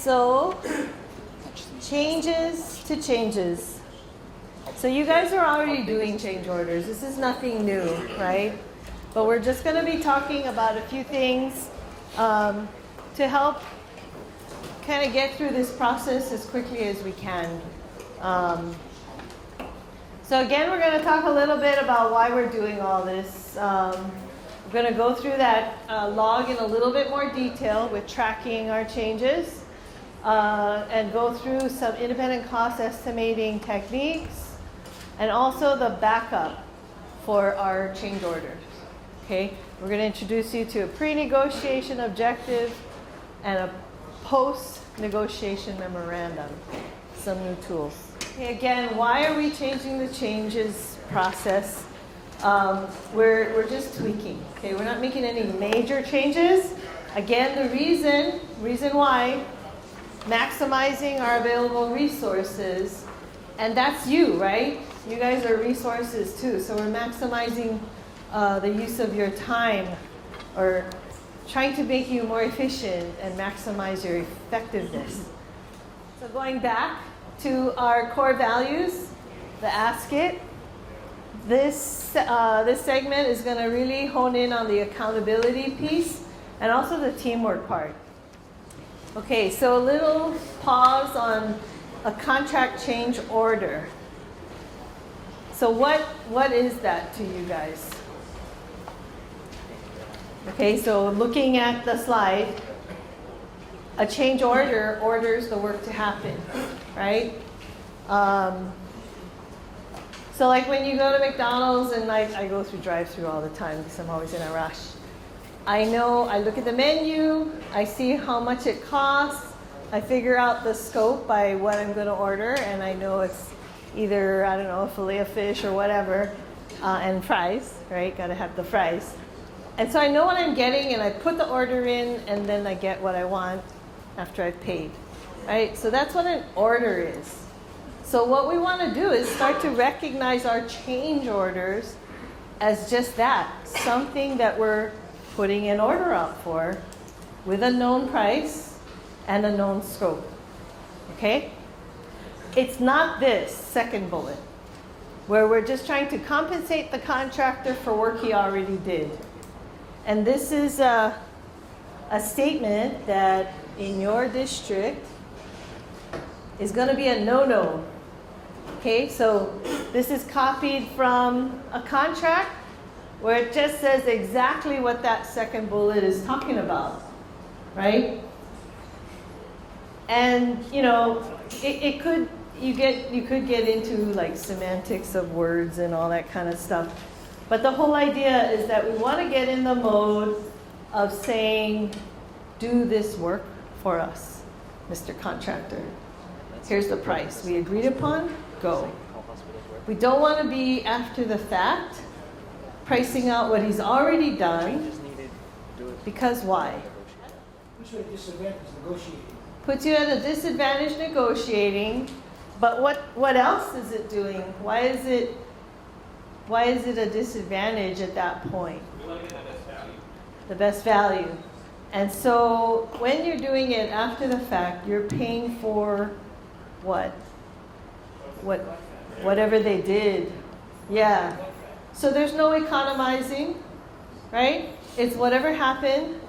So, changes to changes. So you guys are already doing change orders. This is nothing new, right? But we're just going to be talking about a few things to help kind of get through this process as quickly as we can. So again, we're going to talk a little bit about why we're doing all this. We're going to go through that log in a little bit more detail with tracking our changes and go through some independent cost estimating techniques and also the backup for our change orders. Okay, we're going to introduce you to a pre-negotiation objective and a post-negotiation memorandum, some new tools. Okay, again, why are we changing the changes process? We're just tweaking. Okay, we're not making any major changes. Again, the reason why, maximizing our available resources, and that's you, right? You guys are resources too, so we're maximizing the use of your time, or trying to make you more efficient and maximize your effectiveness. So going back to our core values, the ask it. This segment is going to really hone in on the accountability piece and also the teamwork part. Okay, so a little pause on a contract change order. So what is that to you guys? Okay, so looking at the slide, a change order orders the work to happen, right? So like when you go to McDonald's, and I go through drive-through all the time because I'm always in a rush. I look at the menu, I see how much it costs, I figure out the scope by what I'm going to order, and I know it's either, I don't know, a fillet of fish or whatever, and fries, right? Got to have the fries. And so I know what I'm getting, and I put the order in, and then I get what I want after I've paid, right? So that's what an order is. So what we want to do is start to recognize our change orders as just that, something that we're putting an order out for with a known price and a known scope, okay? It's not this second bullet, where we're just trying to compensate the contractor for work he already did. And this is a statement that in your district is going to be a no-no. Okay, so this is copied from a contract where it just says exactly what that second bullet is talking about, right? And you could get into like semantics of words and all that kind of stuff. But the whole idea is that we want to get in the mode of saying, do this work for us, Mr. Contractor. Here's the price we agreed upon, go. We don't want to be after the fact, pricing out what he's already done, because why? Puts you at a disadvantage negotiating. Puts you at a disadvantage negotiating, but what else is it doing? Why is it a disadvantage at that point? We want to get the best value. The best value. And so when you're doing it after the fact, you're paying for what? Whatever they did. Yeah. So there's no economizing, right? It's whatever happened.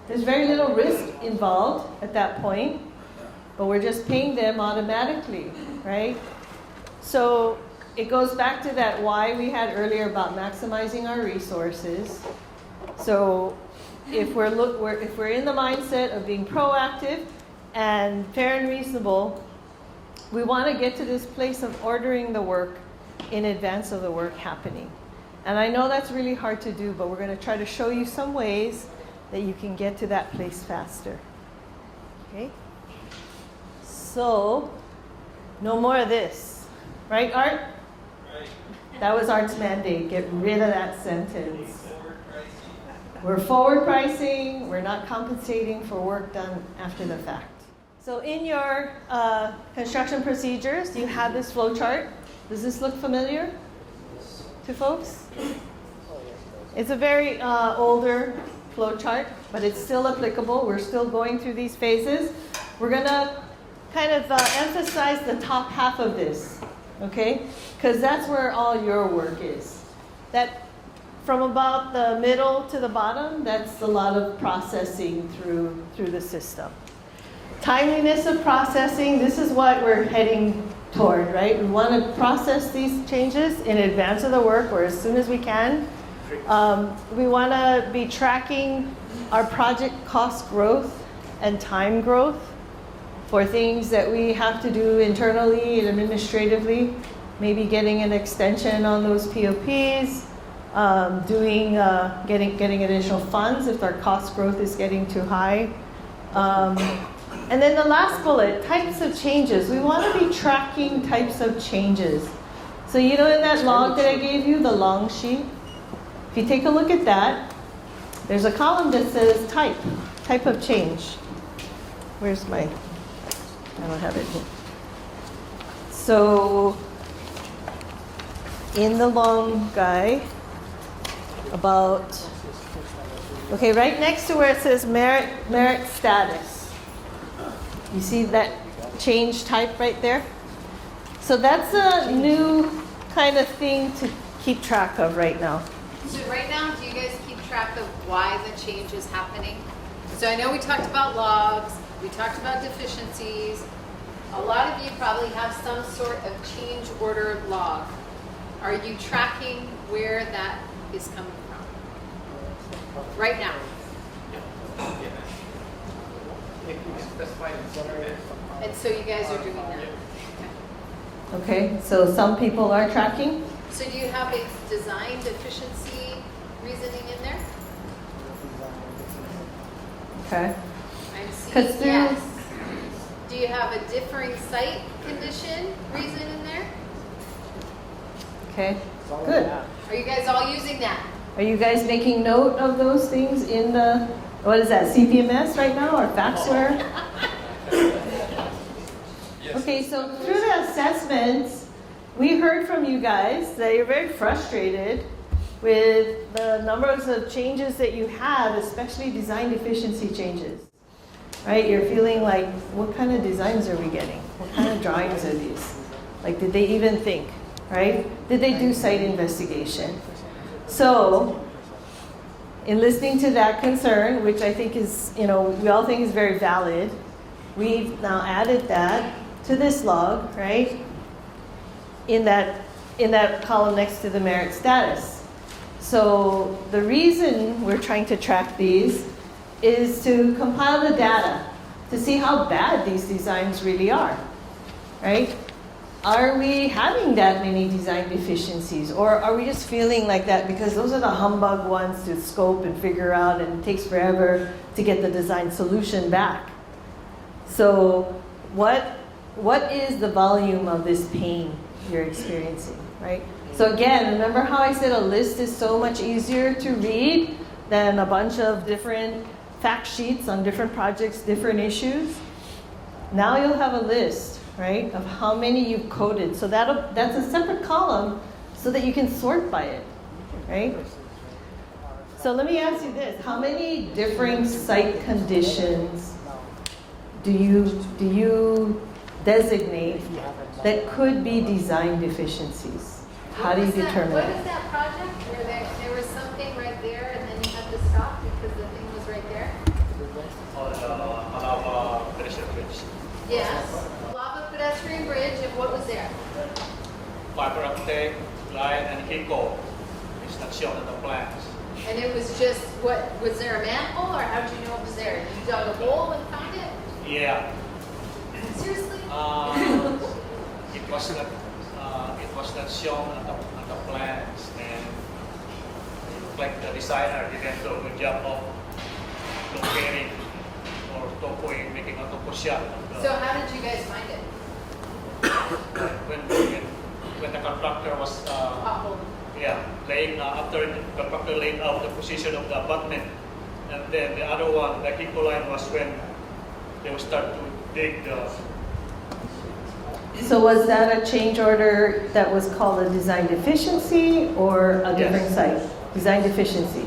There's very little risk involved at that point, but we're just paying them automatically, right? So it goes back to that why we had earlier about maximizing our resources. So if we're in the mindset of being proactive and fair and reasonable, we want to get to this place of ordering the work in advance of the work happening. And I know that's really hard to do, but we're going to try to show you some ways that you can get to that place faster. Okay? So, no more of this. Right, Art? Right. That was Art's mandate. Get rid of that sentence. We're forward pricing. We're not compensating for work done after the fact. So in your construction procedures, you have this flow chart. Does this look familiar to folks? It's a very older flow chart, but it's still applicable. We're still going through these phases. We're going to kind of emphasize the top half of this, okay? Because that's where all your work is. That from about the middle to the bottom, that's a lot of processing through the system. Timeliness of processing, this is what we're heading toward, right? We want to process these changes in advance of the work or as soon as we can. We want to be tracking our project cost growth and time growth for things that we have to do internally and administratively, maybe getting an extension on those POPs, getting additional funds if our cost growth is getting too high. And then the last bullet, types of changes. We want to be tracking types of changes. So you know in that log that I gave you, the long sheet? If you take a look at that, there's a column that says type of change. Where's my, I don't have it here. So in the long guy, okay, right next to where it says merit status. You see that change type right there? So that's a new kind of thing to keep track of right now. So right now, do you guys keep track of why the change is happening? So I know we talked about logs, we talked about deficiencies. A lot of you probably have some sort of change order log. Are you tracking where that is coming from? Right now. And so you guys are doing that. Okay, so some people are tracking. So do you have a design deficiency reasoning in there? Okay. I'm 'Cause seeing yes. Do you have a differing site condition reason in there? Okay, good. Are you guys all using that? Are you guys making note of those things in the, what is that, CPMS right now or Faxware? Okay, so through the assessments, we heard from you guys that you're very frustrated with the numbers of changes that you have, especially design deficiency changes. Right? You're feeling like, what kind of designs are we getting? What kind of drawings are these? Like, did they even think? Right? Did they do site investigation? So, in listening to that concern, which I think is, we all think is very valid, we've now added that to this log, right? In that column next to the merit status. So the reason we're trying to track these is to compile the data to see how bad these designs really are, right? Are we having that many design deficiencies, or are we just feeling like that because those are the humbug ones to scope and figure out, and it takes forever to get the design solution back? So what is the volume of this pain you're experiencing, right? So again, remember how I said a list is so much easier to read than a bunch of different fact sheets on different projects, different issues? Now you'll have a list, right, of how many you've coded. So that's a separate column so that you can sort by it, right? So let me ask you this. How many differing site conditions do you designate that could be design deficiencies? How do you determine What it? is that project where there was something right there and then you had to stop because the thing was right there? Lava pedestrian bridge. Yes. A lava pedestrian bridge, and what was there? Fiber optic line and Hiko is not shown in the plans. And it was just, was there a manhole, or how did you know it was there? You dug a hole and found it? Yeah. Seriously? It was not shown on the plans, and it looked like the designer didn't do a good job of locating or topoing, making a topo shot. So how did you guys find it? When the contractor was Pothole. laying after the contractor laid out the position of the abutment, and then the other one, the Hiko line, was when they would start to dig the. So was that a change order that was called a design deficiency or a different site? Design deficiency.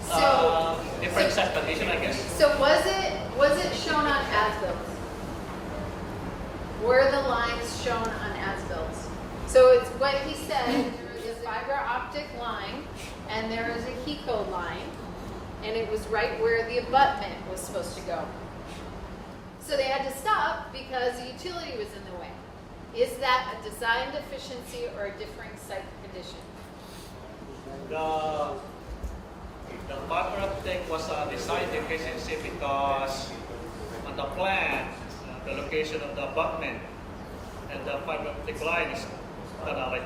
So site condition, I guess. So was it shown on as-built? Were the lines shown on as-built? So it's what he said, there is a fiber optic line and there is a HECO line, and it was right where the abutment was supposed to go. So they had to stop because the utility was in the way. Is that a design deficiency or a differing site condition? The fiber optic was a design deficiency because on the plan, the location of the abutment and the fiber optic line is kind of like,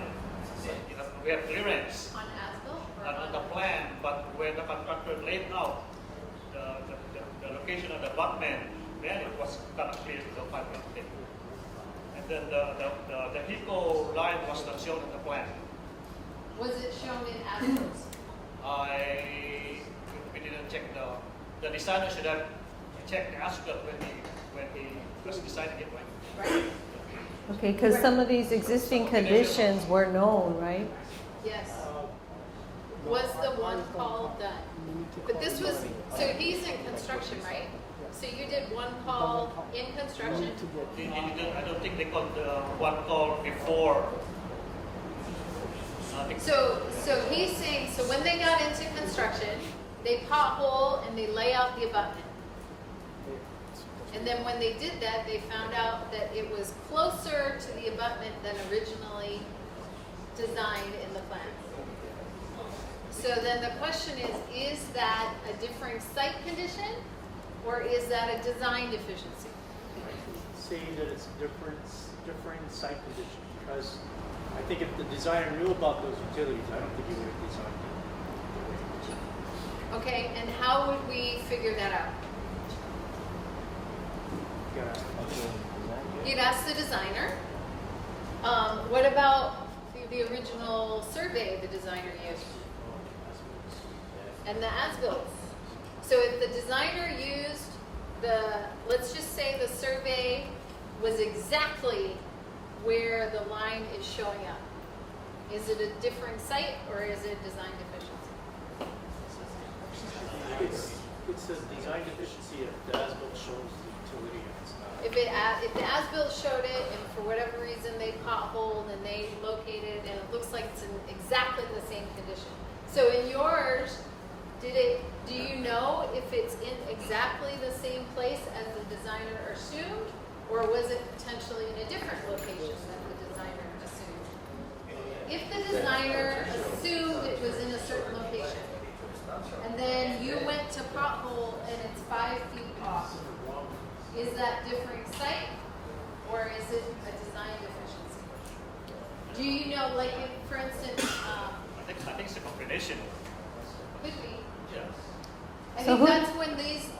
we have clearance On as-built or on the plan, but when the contractor laid out the location of the abutment, then it was kind of clear to the fiber optic. And then the HECO line was not shown in the plan. Was it shown in as-built? We didn't check the designer should have checked the as-built when he was designing it, right? Right? Okay, because some of these existing conditions were known, right? Yes. Was the one call done? But this was, so he's in construction, right? So you did one call in construction? I don't think they called one call before. So he's saying, so when they got into construction, they pothole and they lay out the abutment. And then when they did that, they found out that it was closer to the abutment than originally designed in the plan. So then the question is that a differing site condition or is that a design deficiency? Saying that it's a differing site condition, because I think if the designer knew about those utilities, I don't think he would have designed it. Okay, and how would we figure that out? You'd ask the designer. What about the original survey the designer used? And the as-built. So if the designer used let's just say the survey was exactly where the line is showing up. Is it a different site or is it design deficiency? It's a design deficiency if the as-built shows the utility and it's not. If the as-built showed it and for whatever reason they potholed and they located and it looks like it's in exactly the same condition. So in yours, do you know if it's in exactly the same place as the designer assumed, or was it potentially in a different location than the designer assumed? If the designer assumed it was in a certain location, and then you went to pothole and it's 5 feet off, is that differing site, or is it a design deficiency? Do you know, like, if, for instance, I think it's a combination. could be. Yeah. I So think who- that's when these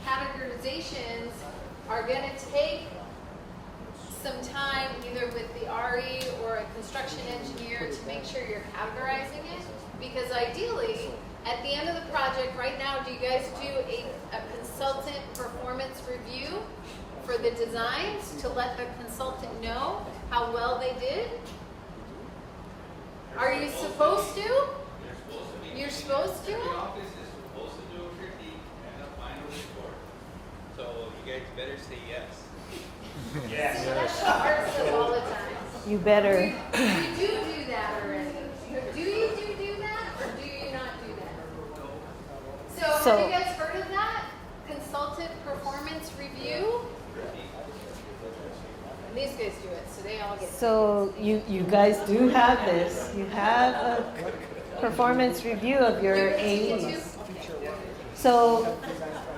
categorizations are going to take some time, either with the RE or a construction engineer, to make sure you're categorizing it. Because ideally, at the end of the project, right now, do you guys do a consultant performance review for the designs to let the consultant know how well they did? Are you supposed to? You're supposed to? Every office is supposed to do a critique and a final report. So you guys better say yes. Yes. That's what Art says all the time. You better. You do that already. Do you do that, or do you not do that? So have you guys heard of that? Consultant performance review? And these guys do it, so they all get. So you guys do have this. You have a performance review of your AEs. So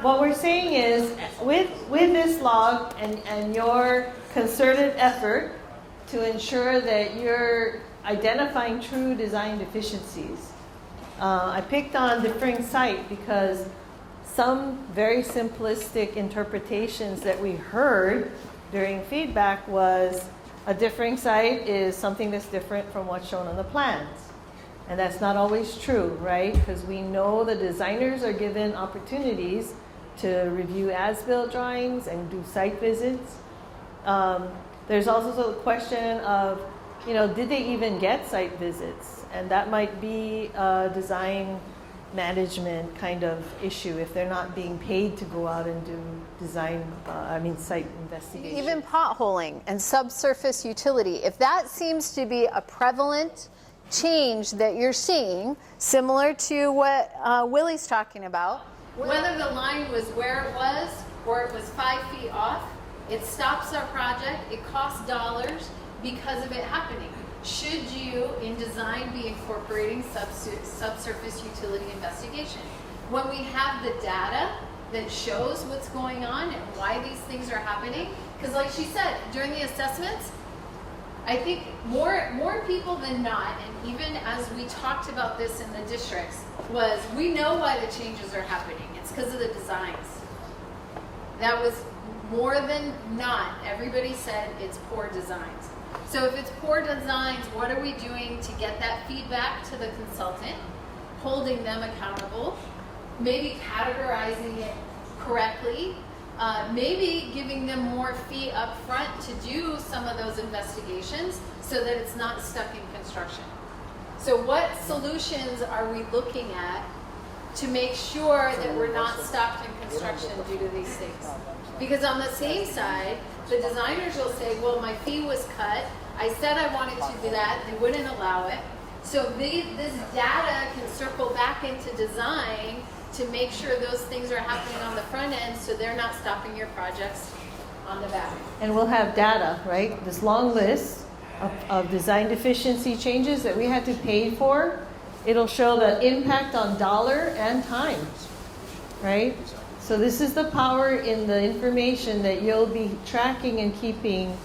what we're saying is, with this log and your concerted effort to ensure that you're identifying true design deficiencies, I picked on differing site because some very simplistic interpretations that we heard during feedback was a differing site is something that's different from what's shown on the plans. And that's not always true, right? Because we know the designers are given opportunities to review as-built drawings and do site visits. There's also the question of, did they even get site visits? And that might be a design management kind of issue if they're not being paid to go out and do design, site investigation. Even potholing and subsurface utility, if that seems to be a prevalent change that you're seeing, similar to what Willie's talking about, whether the line was where it was or it was 5 feet off, it stops our project, it costs dollars because of it happening. Should you, in design, be incorporating subsurface utility investigation? When we have the data that shows what's going on and why these things are happening, because like she said, during the assessments, I think more people than not, and even as we talked about this in the districts, was we know why the changes are happening. It's because of the designs. That was more than not, everybody said it's poor designs. So if it's poor designs, what are we doing to get that feedback to the consultant, holding them accountable, maybe categorizing it correctly, maybe giving them more fee up front to do some of those investigations so that it's not stuck in construction. So what solutions are we looking at to make sure that we're not stopped in construction due to these things? Because on the same side, the designers will say, well, my fee was cut. I said I wanted to do that. They wouldn't allow it. So this data can circle back into design to make sure those things are happening on the front end so they're not stopping your projects on the back. And we'll have data, right? This long list of design deficiency changes that we had to pay for. It'll show the impact on dollar and time, right? So this is the power in the information that you'll be tracking and keeping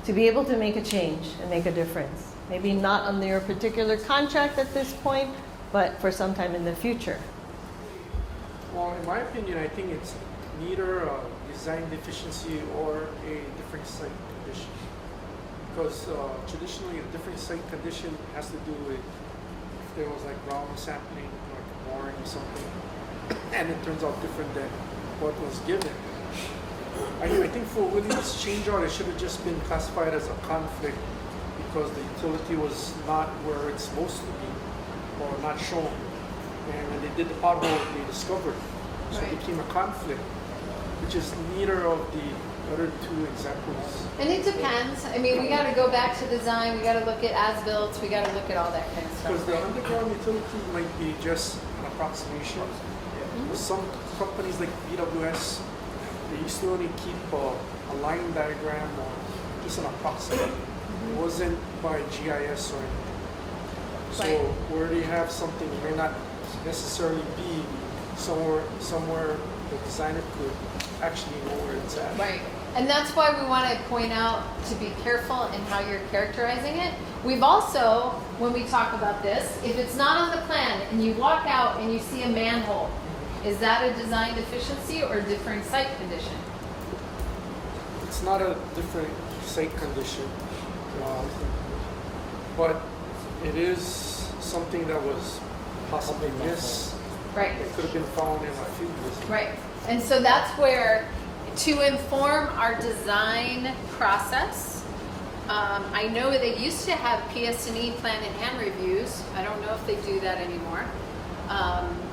to be able to make a change and make a difference. Maybe not on your particular contract at this point, but for some time in the future. Well, in my opinion, I think it's neither a design deficiency or a different site condition. Because traditionally, a different site condition has to do with if there was like ground sampling, like boring or something, and it turns out different than what was given. I think for Willie's change out, it should have just been classified as a conflict because the utility was not where it's supposed to be or not shown. And when they did the pothole, they discovered. So it became a conflict, which is neither of the other two examples. And it depends. I mean, we got to go back to design. We got to look at as-built. We got to look at all that kind of stuff. Because the underground utility might be just an approximation. Some companies like BWS, they used to only keep a line diagram or just an approximate. It wasn't by GIS or anything. So where they have something, it may not necessarily be somewhere the designer could actually know where it's at. Right. And that's why we want to point out to be careful in how you're characterizing it. We've also, when we talk about this, if it's not on the plan and you walk out and you see a manhole, is that a design deficiency or a different site condition? It's not a different site condition, but it is something that was possibly missed. Right. It could have been found in a field visit. Right. And so that's where, to inform our design process, I know they used to have PS&E plan and hand reviews. I don't know if they do that anymore.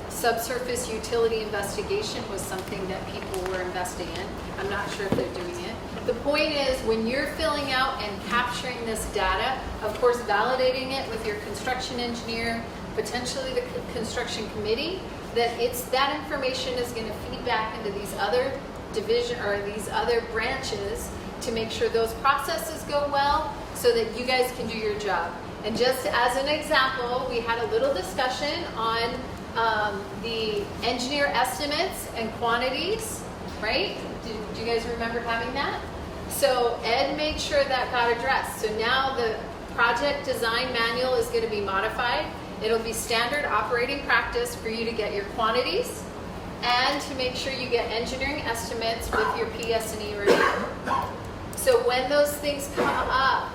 Subsurface utility investigation was something that people were investing in. I'm not sure if they're doing it. The point is, when you're filling out and capturing this data, of course, validating it with your construction engineer, potentially the construction committee, that information is going to feed back into these other division or these other branches to make sure those processes go well so that you guys can do your job. And just as an example, we had a little discussion on the engineer estimates and quantities, right? Do you guys remember having that? So Ed made sure that got addressed. So now the project design manual is going to be modified. It'll be standard operating practice for you to get your quantities and to make sure you get engineering estimates with your PS&E review. So when those things come up,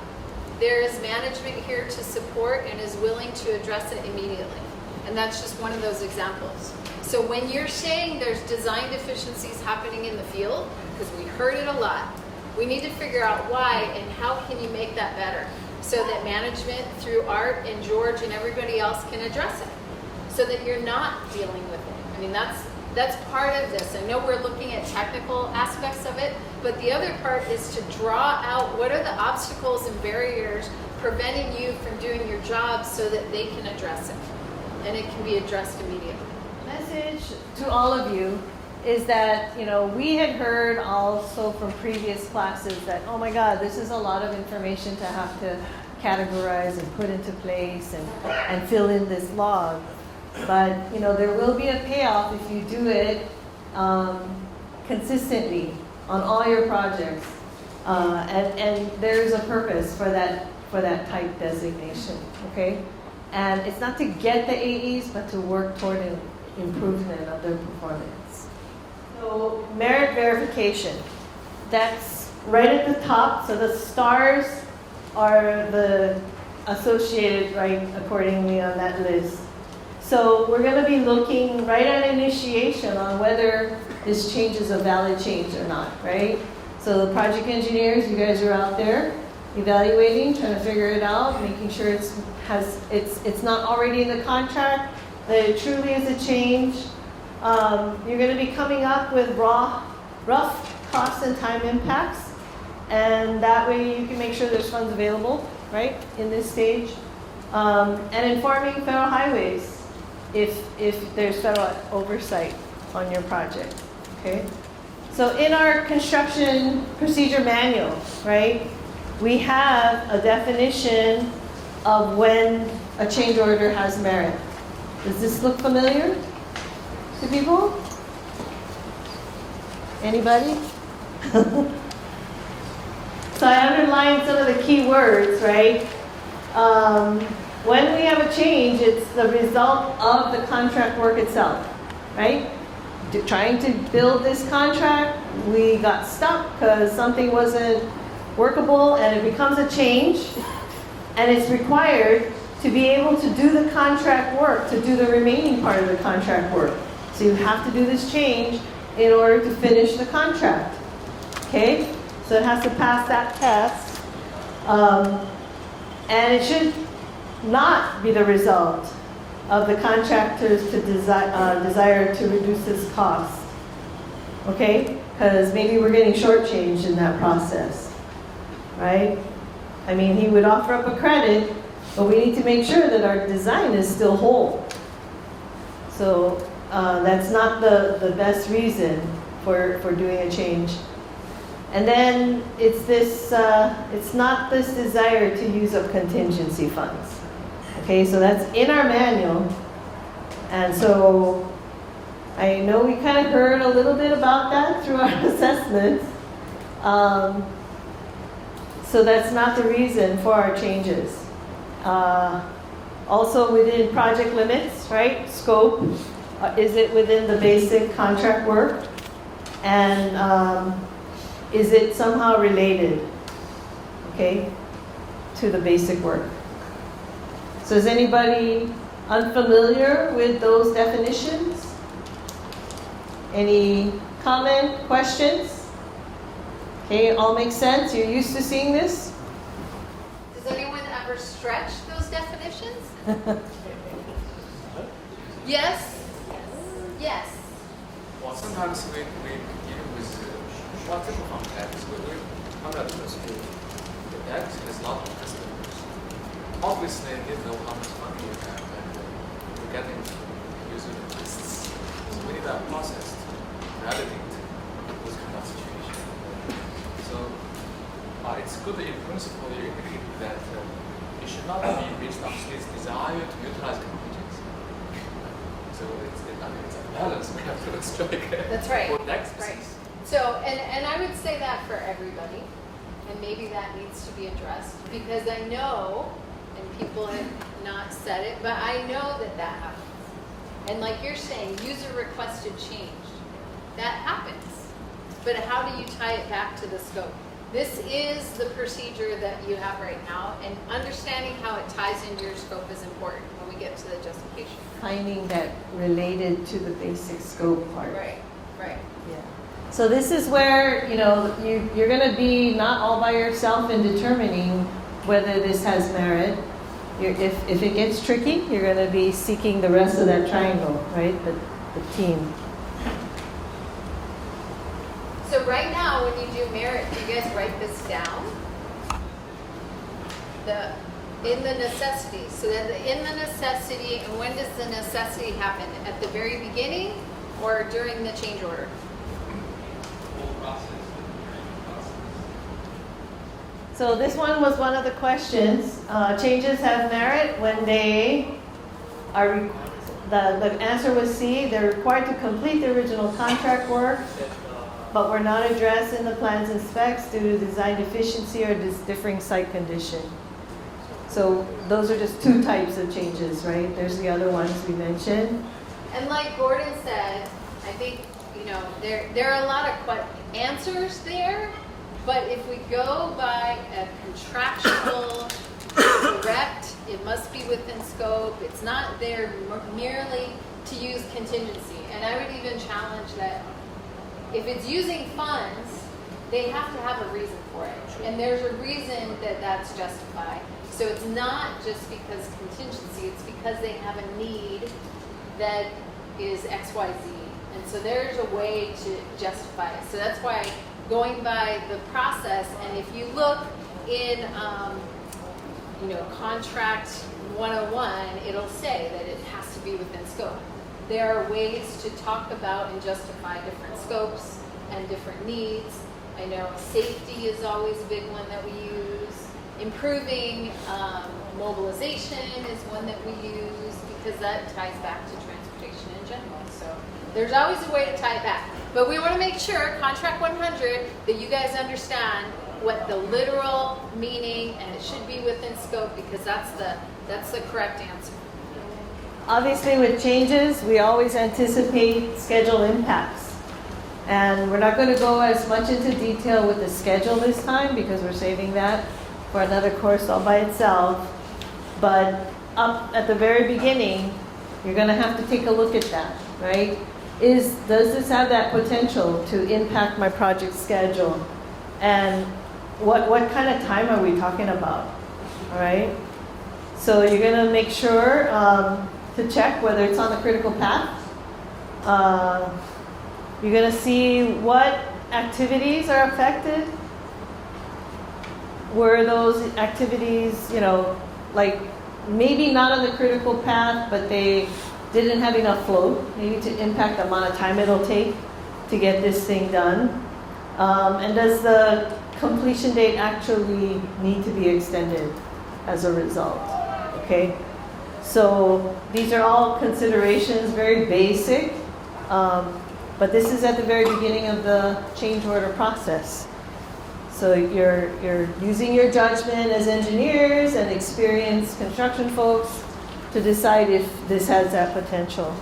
there is management here to support and is willing to address it immediately. And that's just one of those examples. So when you're saying there's design deficiencies happening in the field, because we heard it a lot, we need to figure out why and how can you make that better so that management through Art and George and everybody else can address it. so that you're not dealing with it. I mean, that's part of this. I know we're looking at technical aspects of it, but the other part is to draw out what are the obstacles and barriers preventing you from doing your job so that they can address it. And it can be addressed immediately. Message to all of you is that, we had heard also from previous classes that, oh my God, this is a lot of information to have to categorize and put into place and fill in this log. But, there will be a payoff if you do it consistently on all your projects. And there's a purpose for that type designation, okay? And it's not to get the AEs, but to work toward an improvement of their performance. So merit verification, that's right at the top. So the stars are the associated, right, accordingly on that list. So we're going to be looking right at initiation on whether this change is a valid change or not, right? So the project engineers, you guys are out there evaluating, trying to figure it out, making sure it's not already in the contract, that it truly is a change. You're going to be coming up with rough costs and time impacts, and that way you can make sure there's funds available, right, in this stage. And informing federal highways if there's federal oversight on your project, okay? So in our construction procedure manual, right, we have a definition of when a change order has merit. Does this look familiar to people? Anybody? So I underlined some of the key words, right? When we have a change, it's the result of the contract work itself, right? Trying to build this contract, we got stuck because something wasn't workable, and it becomes a change, and it's required to be able to do the contract work, to do the remaining part of the contract work. So you have to do this change in order to finish the contract, okay? So it has to pass that test, and it should not be the result of the contractors to desire to reduce this cost, okay? Because maybe we're getting shortchanged in that process, right? I mean, he would offer up a credit, but we need to make sure that our design is still whole. So that's not the best reason for doing a change. And then it's not this desire to use up contingency funds. Okay, so that's in our manual. And so I know we kind of heard a little bit about that through our assessments. So that's not the reason for our changes. Also within project limits, right? Scope, is it within the basic contract work? And is it somehow related, okay, to the basic work? So is anybody unfamiliar with those definitions? Any comment, questions? Okay, it all makes sense? You're used to seeing this? Does anyone ever stretch those definitions? Yes? Yes. Well, sometimes we begin with what type of contracts I'm not interested. The debt is not customers. Obviously, they know how much money you have and we're getting user lists. So we need that process to validate those kind of situations. So it's good in principle you indicate that it should not be based on state's desire to utilize contingency. So it's a balance we have to strike. That's right. For next Right. So, and I would say that for everybody, and maybe that needs to be addressed, because I know, and people have not said it, but I know that happens. And like you're saying, user requested change. That happens. But how do you tie it back to the scope? This is the procedure that you have right now, and understanding how it ties into your scope is important when we get to the justification. Finding that related to the basic scope part. Right, right. Yeah. So this is where, you're going to be not all by yourself in determining whether this has merit. if it gets tricky, you're going to be seeking the rest of that triangle, right? The team. So right now, when you do merit, do you guys write this down? In the necessity. So that in the necessity, and when does the necessity happen? At the very beginning or during the change order? Whole process, during the process. So this one was one of the questions. Changes have merit when they are, the answer was C, they're required to complete the original contract work, but were not addressed in the plans and specs due to design deficiency or differing site condition. So those are just two types of changes, right? There's the other ones we mentioned. And like Gordon said, I think, there are a lot of answers there, but if we go by a contractual, correct, it must be within scope, it's not there merely to use contingency. And I would even challenge that if it's using funds, they have to have a reason for it. And there's a reason that that's justified. So it's not just because contingency, it's because they have a need that is XYZ. And so there's a way to justify it. So that's why going by the process, and if you look in, contract 101, it'll say that it has to be within scope. There are ways to talk about and justify different scopes and different needs. I know safety is always a big one that we use. Improving mobilization is one that we use because that ties back to transportation in general. So there's always a way to tie it back. But we want to make sure, contract 100, that you guys understand what the literal meaning, and it should be within scope because that's the correct answer. Obviously with changes, we always anticipate schedule impacts. And we're not going to go as much into detail with the schedule this time because we're saving that for another course all by itself. But up at the very beginning, you're going to have to take a look at that, right? Does this have that potential to impact my project schedule? And what kind of time are we talking about? All right. So you're going to make sure to check whether it's on the critical path. You're going to see what activities are affected. Were those activities, like maybe not on the critical path, but they didn't have enough flow, maybe to impact the amount of time it'll take to get this thing done? And does the completion date actually need to be extended as a result? Okay, so these are all considerations, very basic, but this is at the very beginning of the change order process. So you're using your judgment as engineers and experienced construction folks to decide if this has that potential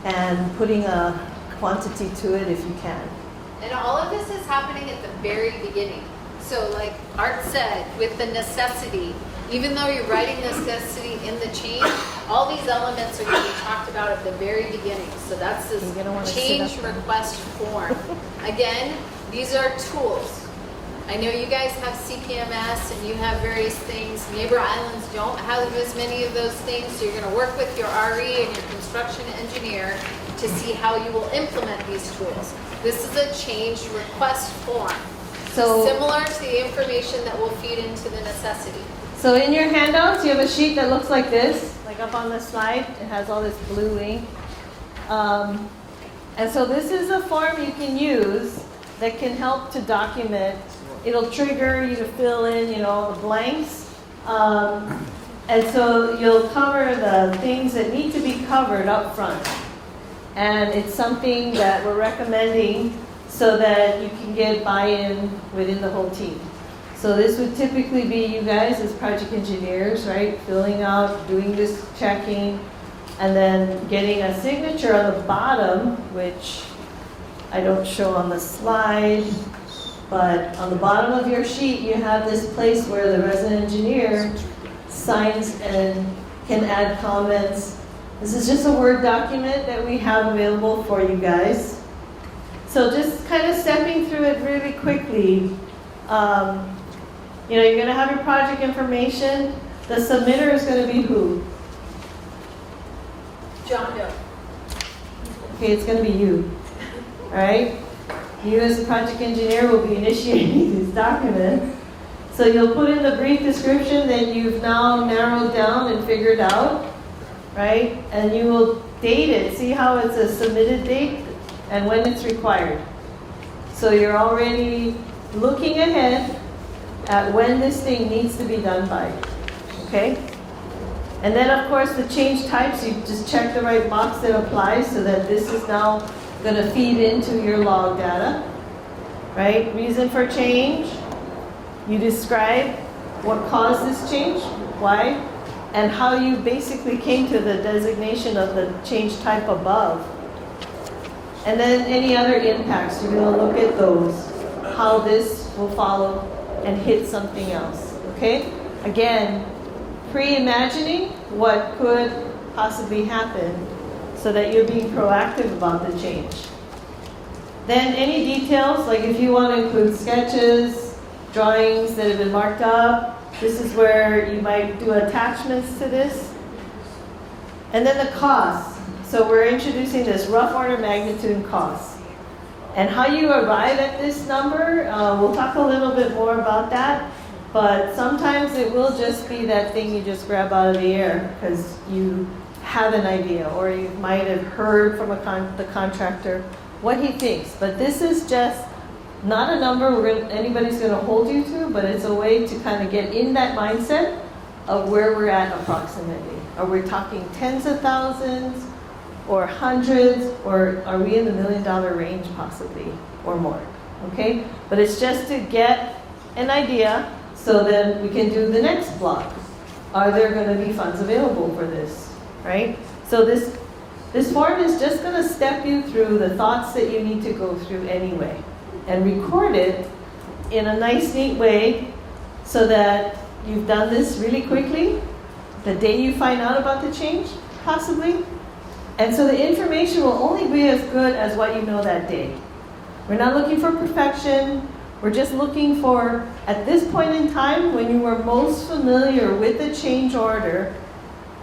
and putting a quantity to it if you can. And all of this is happening at the very beginning. So like Art said, with the necessity, even though you're writing necessity in the change, all these elements are going to be talked about at the very beginning. So that's this change request form. Again, these are tools. I know you guys have CPMS and you have various things. Neighbor islands don't have as many of those things, so you're going to work with your RE and your construction engineer to see how you will implement these tools. This is a change request form. So similar to the information that will feed into the necessity. So in your handouts, you have a sheet that looks like this, like up on the slide. It has all this blue ink. And so this is a form you can use that can help to document. It'll trigger you to fill in, the blanks. And so you'll cover the things that need to be covered up front. And it's something that we're recommending so that you can get buy-in within the whole team. So this would typically be you guys as project engineers, right? Filling out, doing this checking, and then getting a signature on the bottom, which I don't show on the slide. But on the bottom of your sheet, you have this place where the resident engineer signs and can add comments. This is just a Word document that we have available for you guys. So just kind of stepping through it really quickly. You're going to have your project information. The submitter is going to be who? John Doe. Okay, it's going to be you. All right? You as a project engineer will be initiating this document. So you'll put in the brief description that you've now narrowed down and figured out, right? And you will date it. See how it's a submitted date and when it's required. So you're already looking ahead at when this thing needs to be done by, okay? And then of course the change types, you just check the right box that applies so that this is now going to feed into your log data, right? Reason for change, you describe what caused this change, why, and how you basically came to the designation of the change type above. And then any other impacts, you're going to look at those, how this will follow and hit something else, okay? Again, pre-imagining what could possibly happen so that you're being proactive about the change. Then any details, like if you want to include sketches, drawings that have been marked up, this is where you might do attachments to this. And then the costs. So we're introducing this rough order magnitude costs. And how you arrive at this number, we'll talk a little bit more about that. But sometimes it will just be that thing you just grab out of the air because you have an idea, or you might have heard from the contractor what he thinks. But this is just not a number anybody's going to hold you to, but it's a way to kind of get in that mindset of where we're at approximately. Are we talking tens of thousands or hundreds, or are we in the $1 million range possibly or more? Okay? But it's just to get an idea so then we can do the next block. Are there going to be funds available for this? Right? So this form is just going to step you through the thoughts that you need to go through anyway and record it in a nice, neat way so that you've done this really quickly, the day you find out about the change, possibly. And so the information will only be as good as what you know that day. We're not looking for perfection. We're just looking for, at this point in time, when you were most familiar with the change order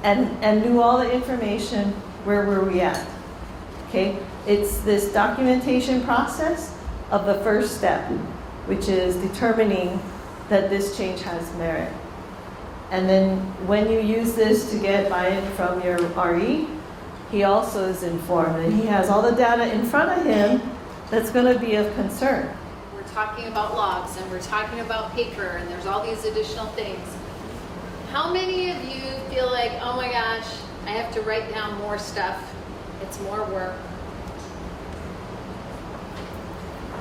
and knew all the information, where were we at? Okay? It's this documentation process of the first step, which is determining that this change has merit. And then when you use this to get buy-in from your RE, he also is informed and he has all the data in front of him that's going to be of concern. We're talking about logs and we're talking about paper and there's all these additional things. How many of you feel like, oh my gosh, I have to write down more stuff, it's more work?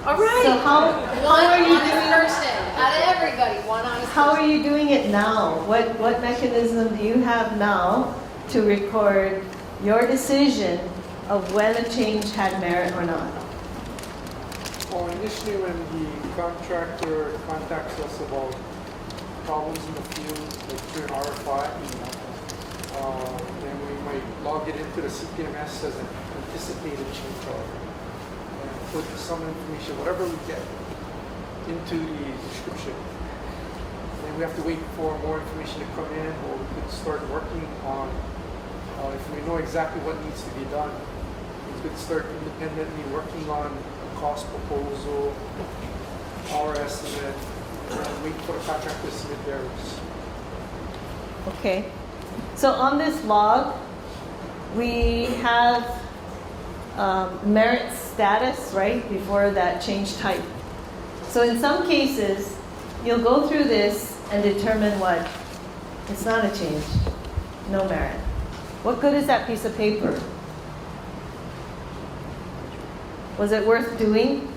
All right. So how are you honest doing? person out of everybody, one honest How person. are you doing it now? What mechanism do you have now to record your decision of when a change had merit or not? Well, initially when the contractor contacts us about problems in the field, like through an RFI, then we might log it into the CPMS as an anticipated change order. Put some information, whatever we get, into the description. Then we have to wait for more information to come in, or we could start working on, if we know exactly what needs to be done, we could start independently working on a cost proposal, our estimate, and wait for the contractor to submit theirs. Okay. So on this log, we have merit status, right, before that change type. So in some cases, you'll go through this and determine what? It's not a change. No merit. What good is that piece of paper? Was it worth doing?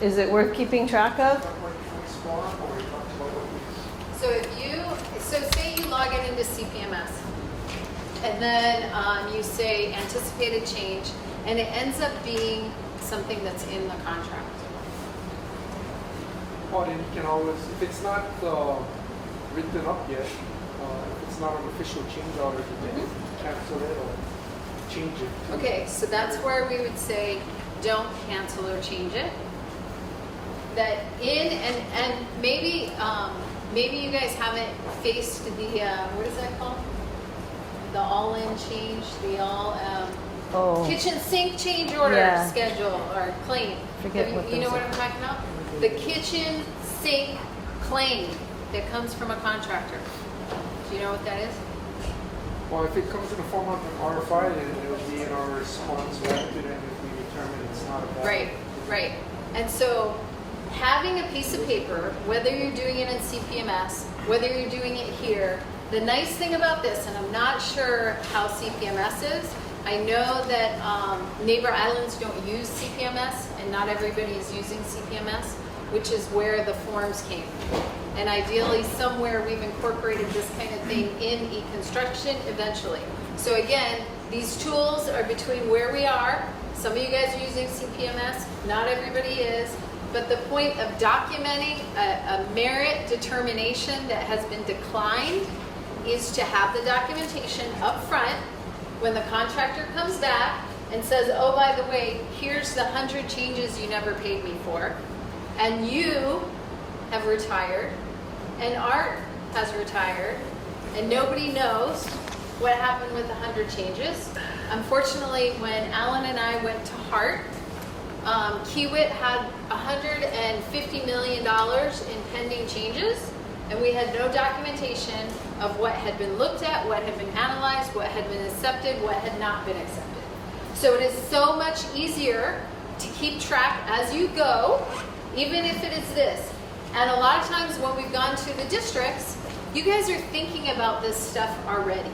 Is it worth keeping track of? So say you log it into CPMS, and then you say anticipated change, and it ends up being something that's in the contract. Or then you can always, if it's not written up yet, if it's not an official change order, you can cancel it or change it. Okay, so that's where we would say, don't cancel or change it. That in, and maybe maybe you guys haven't faced the, what is that called? The all-in change, the all, Oh, kitchen sink change order Yeah. schedule or claim. Forget Have what you know those what are. I'm talking about? The kitchen sink claim that comes from a contractor. Do you know what that is? Well, if it comes in the form of an RFI, then it would be in our response back to them if we determine it's not a valid. Right, right. And so having a piece of paper, whether you're doing it in CPMS, whether you're doing it here, the nice thing about this, and I'm not sure how CPMS is, I know that neighbor islands don't use CPMS, and not everybody is using CPMS, which is where the forms came. And ideally, somewhere we've incorporated this kind of thing in e-construction eventually. So again, these tools are between where we are. Some of you guys are using CPMS, not everybody is. But the point of documenting a merit determination that has been declined is to have the documentation up front when the contractor comes back and says, oh, by the way, here's the 100 changes you never paid me for. And you have retired, and Art has retired, and nobody knows what happened with the 100 changes. Unfortunately, when Alan and I went to Hart, Kiewit had $150 million in pending changes, and we had no documentation of what had been looked at, what had been analyzed, what had been accepted, what had not been accepted. So it is so much easier to keep track as you go, even if it is this. And a lot of times when we've gone to the districts, you guys are thinking about this stuff already.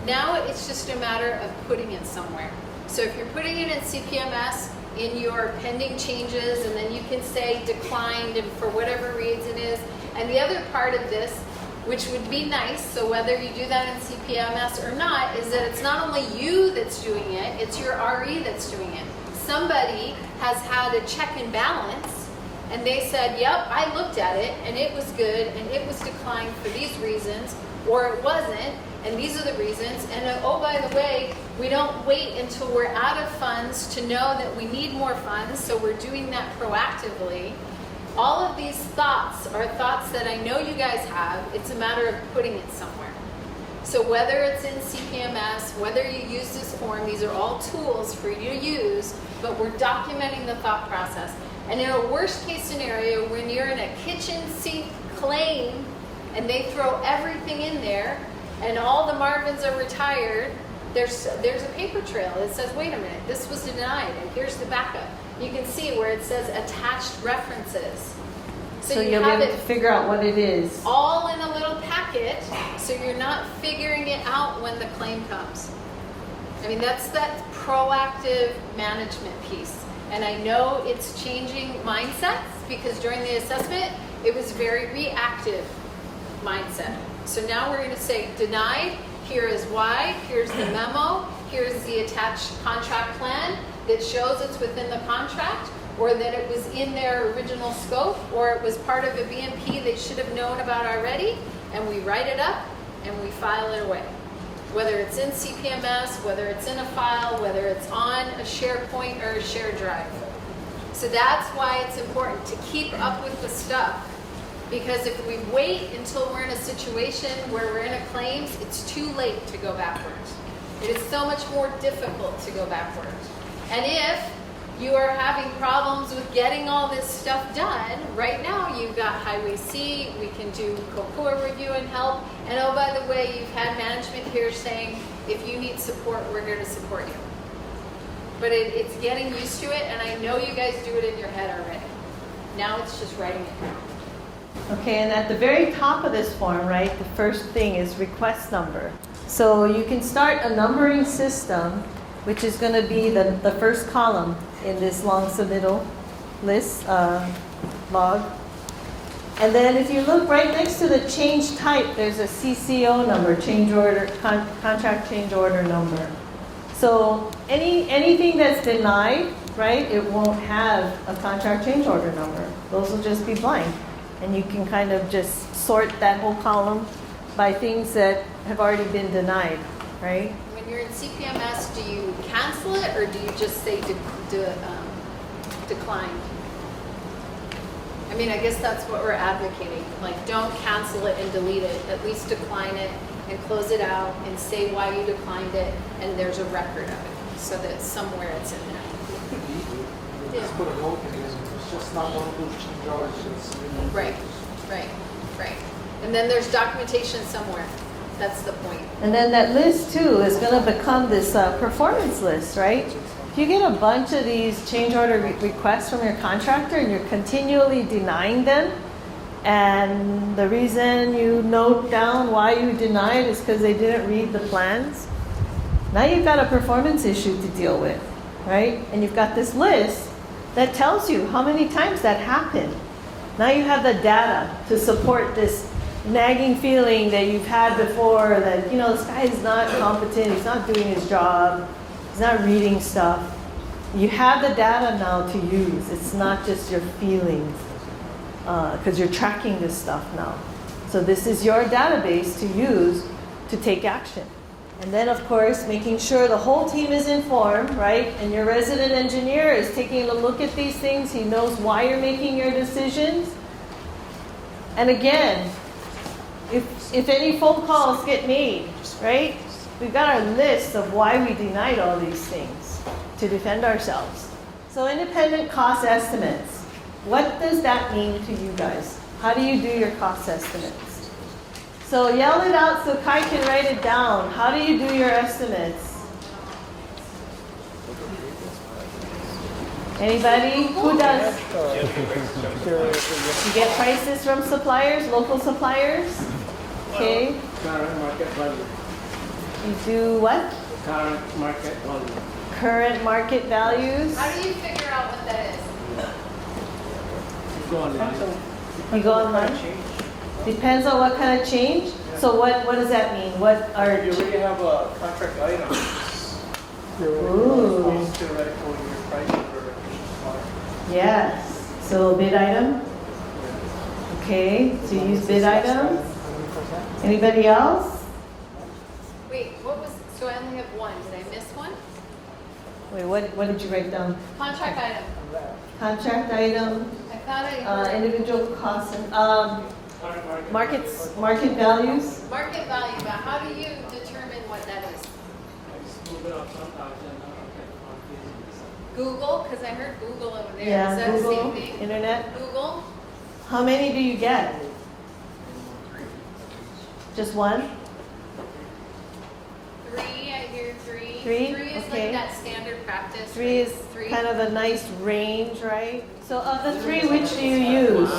Now it's just a matter of putting it somewhere. So if you're putting it in CPMS, in your pending changes, and then you can say declined and for whatever reason is. And the other part of this, which would be nice, so whether you do that in CPMS or not, is that it's not only you that's doing it, it's your RE that's doing it. Somebody has had a check and balance, and they said, yep, I looked at it, and it was good, and it was declined for these reasons, or it wasn't, and these are the reasons. And oh, by the way, we don't wait until we're out of funds to know that we need more funds, so we're doing that proactively. All of these thoughts are thoughts that I know you guys have. It's a matter of putting it somewhere. So whether it's in CPMS, whether you use this form, these are all tools for you to use, but we're documenting the thought process. And in a worst case scenario, when you're in a kitchen sink claim and they throw everything in there and all the Marvins are retired, there's a paper trail that says, wait a minute, this was denied, and here's the backup. You can see where it says attached references. so you you'll be have able to it figure out what it is. all in a little packet, so you're not figuring it out when the claim comes. I mean, that's that proactive management piece. And I know it's changing mindsets, because during the assessment, it was very reactive mindset. So now we're going to say denied, here is why, here's the memo, here's the attached contract plan that shows it's within the contract, or that it was in their original scope, or it was part of a BMP they should have known about already, and we write it up and we file it away. Whether it's in CPMS, whether it's in a file, whether it's on a SharePoint or a shared drive. So that's why it's important to keep up with the stuff. Because if we wait until we're in a situation where we're in a claims, it's too late to go backwards. It is so much more difficult to go backwards. And if you are having problems with getting all this stuff done, right now you've got Highway C, we can do COCOA review and help. And oh, by the way, you've had management here saying, if you need support, we're here to support you. But it's getting used to it, and I know you guys do it in your head already. Now it's just writing it down. Okay, and at the very top of this form, right, the first thing is request number. So you can start a numbering system, which is going to be the first column in this long submittal list log. And then if you look right next to the change type, there's a CCO number, change order, contract change order number. So anything that's denied, right, it won't have a contract change order number. Those will just be blank. And you can kind of just sort that whole column by things that have already been denied, right? When you're in CPMS, do you cancel it, or do you just say declined? I I mean, I guess that's what we're advocating. Like, don't cancel it and delete it. At least decline it and close it out and say why you declined it, and there's a record of it, so that somewhere it's in there. Just put a note in there, it's just not one of those change orders. Right. And then there's documentation somewhere. That's the point. And then that list too is going to become this performance list, right? If you get a bunch of these change order requests from your contractor and you're continually denying them, and the reason you note down why you denied is because they didn't read the plans, now you've got a performance issue to deal with, right? And you've got this list that tells you how many times that happened. Now you have the data to support this nagging feeling that you've had before that, you know, this guy is not competent, he's not doing his job, he's not reading stuff. You have the data now to use. It's not just your feelings, because you're tracking this stuff now. So this is your database to use to take action. And then, of course, making sure the whole team is informed, right? And your resident engineer is taking a look at these things. He knows why you're making your decisions. And again, if any phone calls get made, right? We've got our list of why we denied all these things to defend ourselves. So independent cost estimates. What does that mean to you guys? How do you do your cost estimates? So yell it out so Kai can write it down. How do you do your estimates? Anybody? Who does? You get prices from suppliers, local suppliers? Okay. Current market value. You do what? Current market value. Current market values. How do you figure out what that is? Go online. You go online? Depends on what kind of change. So what does that mean? What are You already have a contract item. Ooh. It's theoretical in your pricing for each supplier. Yes. So bid item. Okay. So you use bid items. Anybody else? Wait, what was, so I only have one. Did I miss one? Wait, what did you write down? Contract item. Contract item, I thought I heard individual costs, and market values. market value, but how do you determine what that is? Google, because I heard Google over there. Is Yeah, that Google, the same thing? internet. Google? How many do you get? Just one? Three, I hear three. Three? Three is Okay. like that standard practice. Three right? is Three. kind of a nice range, right? So of the three, which do you use?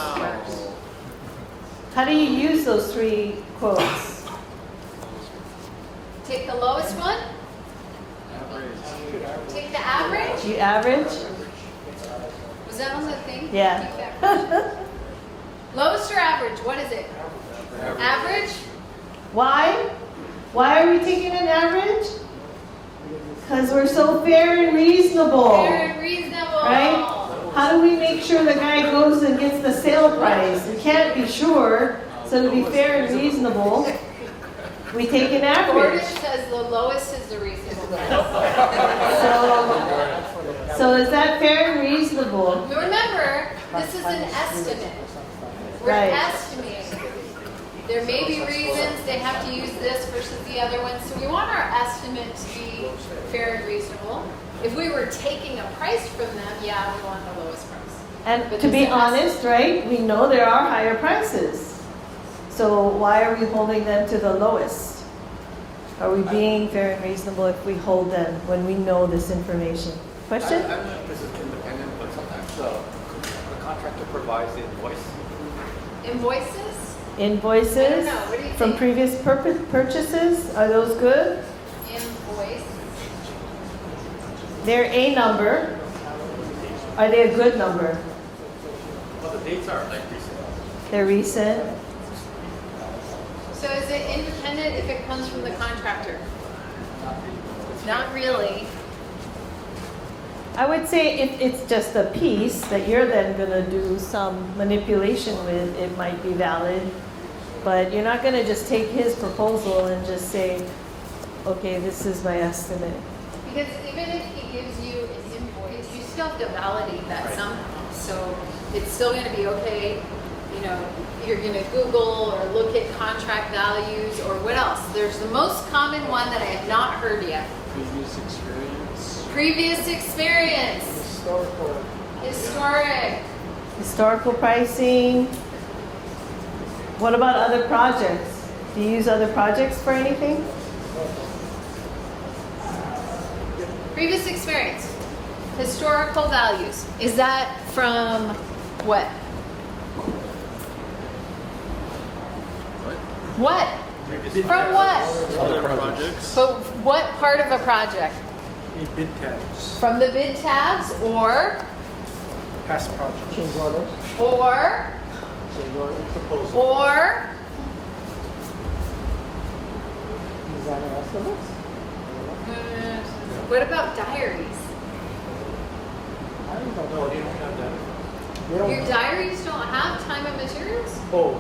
How do you use those three quotes? Take the lowest one? Take the average? You average? Was that on the thing? Yeah. Take that. Lowest or average? What is it? Average? Why? Why are we taking an average? Because we're so fair and reasonable. Fair and reasonable. Right? How do we make sure the guy goes and gets the sale price? We can't be sure. So to be fair and reasonable, we take an Gordon average. says the lowest is the reasonable price. So is that fair and reasonable? Remember, this is an estimate. We're Right. estimating. There may be reasons they have to use this versus the other one, so we want our estimate to be fair and reasonable. If we were taking a price from them, yeah, we want the lowest price. And But to be this has- honest, right, we know there are higher prices. So why are we holding them to the lowest? Are we being fair and reasonable if we hold them when we know this information? Question? I don't know if this is independent, but sometimes the contractor provides the invoice. Invoices? Invoices I don't know. What do you from think? previous purchases, are those good? Invoice. They're a number. Are they a good number? Well, the dates are like recent. They're recent. So is it independent if it comes from the contractor? Not really. I would say if it's just a piece that you're then going to do some manipulation with, it might be valid. But you're not going to just take his proposal and just say, okay, this is my estimate. Because even if he gives you an invoice, you still have to validate that somehow. So It's still going to be okay. You know, you're going to Google or look at contract values or what else. There's the most common one that I have not heard yet. Previous experience. Previous experience. Historical. Historical pricing. What about other projects? Do you use other projects for anything? Previous experience. Historical values. Is that from what? What? From what? Other projects. But what part of a project? Bid tabs. From the bid tabs or Past projects. Change orders. or Change order proposal. or Designer estimates. what about diaries? I don't No, know. they don't have that. They don't. Your diaries don't have time and materials? Oh,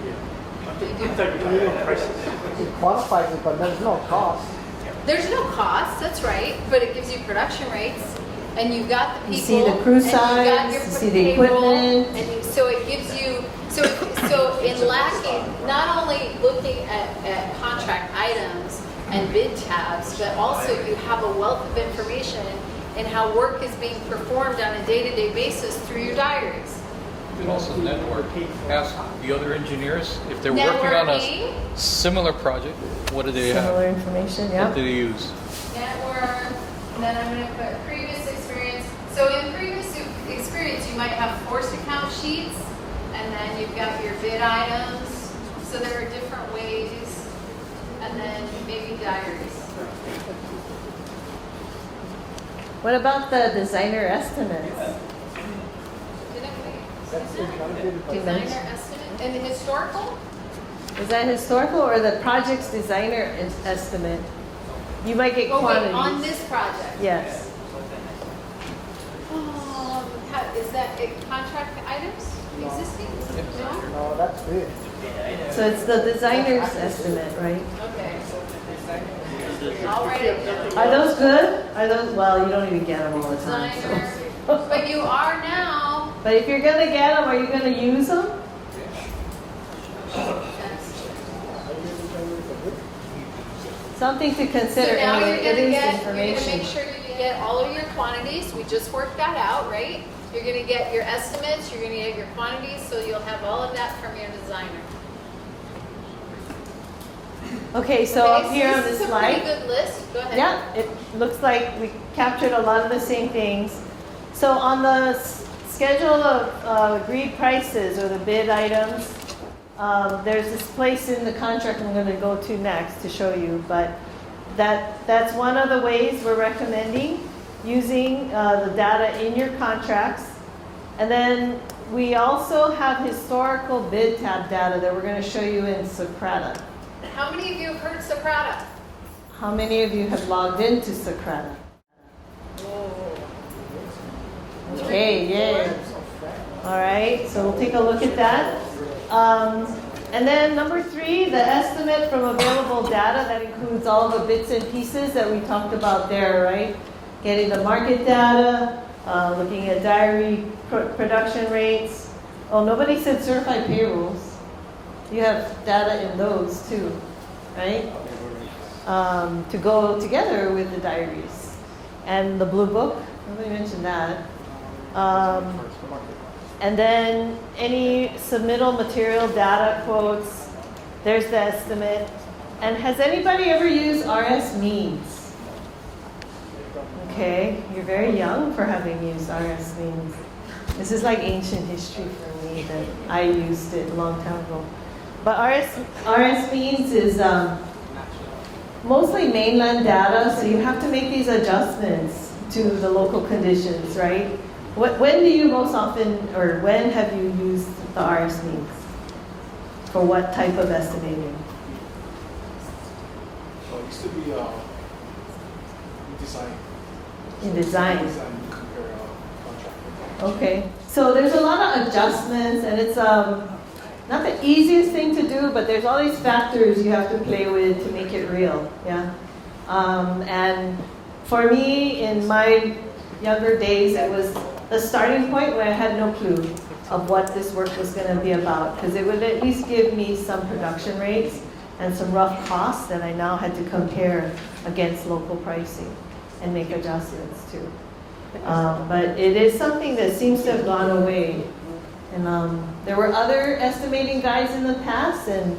yeah. They I do. thought you were doing prices. It quantifies it, but there's no cost. There's no cost, that's right, but it gives you production rates, and you've got the people. You see the crew and you've got size, your you see the payroll, equipment. and so it gives you, so in lacking, not only looking at contract items and bid tabs, but also you have a wealth of information in how work is being performed on a day-to-day basis through your diaries. You can also network, ask the other engineers if they're working on a Networking, similar project, what do they have? Similar information, What yeah. do they use? network, and then I'm gonna put previous experience. So in previous experience, you might have forced account sheets, and then you've got your bid items. So there are different ways, and then maybe diaries. What about the designer estimates? Didn't we? That's included by Designer estimate, and the historical? Is that historical or the project's designer estimate? You might get Oh, wait, quantities. on this project? Yes. Is that contract items existing? No? No, that's big. So it's the designer's estimate, right? Okay. I'll write it down. Are those good? Are those, well, you don't even get them all the time. so. Designer, but you are now. But if you're gonna get them, are you gonna use them? Something to So consider. now Anyway, you're it gonna is get, you're gonna information. make sure you get all of your quantities. We just worked that out, right? You're gonna get your estimates, you're gonna get your quantities, so you'll have all of that from your designer. Okay, so Okay, up here on this this is a pretty slide, good list. Go ahead. yeah, it looks like we captured a lot of the same things. So on the schedule of agreed prices or the bid items, there's this place in the contract I'm going to go to next to show you, but that's one of the ways we're recommending using the data in your contracts. And then we also have historical bid tab data that we're going to show you in Socrata. How many of you have heard Socrata? How many of you have logged into Socrata? Okay, yay. All right, so we'll take a look at that. And then number 3, the estimate from available data, that includes all the bits and pieces that we talked about there, right? Getting the market data, looking at diary production rates. Oh, nobody said certified payrolls. You have data in those too, right? To go together with the diaries. And the blue book, nobody mentioned that. And then any submittal material data quotes, there's the estimate. And has anybody ever used RS means? Okay, you're very young for having used RS means. This is like ancient history for me that I used it a long time ago. But RS means is mostly mainland data, so you have to make these adjustments to the local conditions, right? When do you most often, or when have you used the RS means? For what type of estimating? It used to be design. In design. Design compare contractor. Okay, so there's a lot of adjustments, and it's not the easiest thing to do, but there's all these factors you have to play with to make it real, yeah? And for me, in my younger days, it was the starting point where I had no clue. of what this work was going to be about, because it would at least give me some production rates and some rough costs that I now had to compare against local pricing and make adjustments to. But it is something that seems to have gone away. And there were other estimating guides in the past, and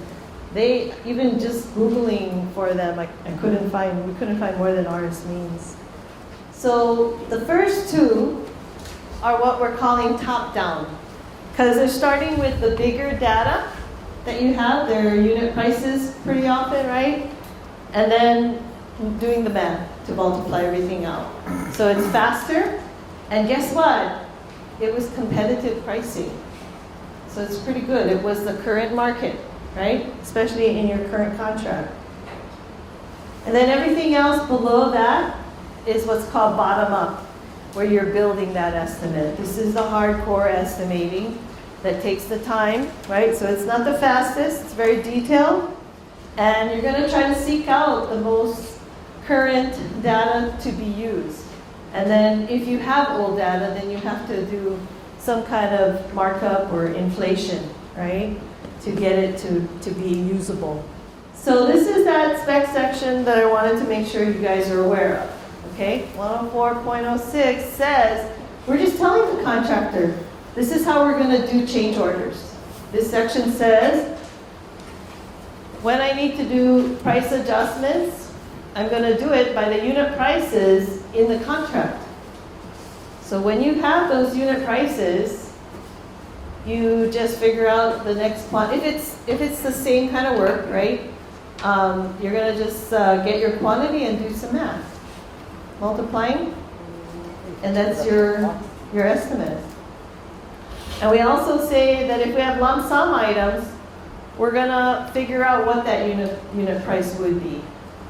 they, even just Googling for them, we couldn't find more than ours means. So the first two are what we're calling top-down, because they're starting with the bigger data that you have, their unit prices pretty often, right? And then doing the math to multiply everything out. So it's faster, and guess what? It was competitive pricing. So it's pretty good. It was the current market, right? Especially in your current contract. And then everything else below that is what's called bottom up, where you're building that estimate. This is the hardcore estimating that takes the time, right? So it's not the fastest, it's very detailed. And you're going to try to seek out the most current data to be used. And then if you have old data, then you have to do some kind of markup or inflation, right? To get it to be usable. So this is that spec section that I wanted to make sure you guys are aware of. Okay, 104.06 says, we're just telling the contractor, this is how we're going to do change orders. This section says, when I need to do price adjustments, I'm going to do it by the unit prices in the contract. So when you have those unit prices, you just figure out the next quantity. If it's the same kind of work, right? You're going to just get your quantity and do some math. Multiplying, and that's your estimate. And we also say that if we have lump sum items, we're going to figure out what that unit price would be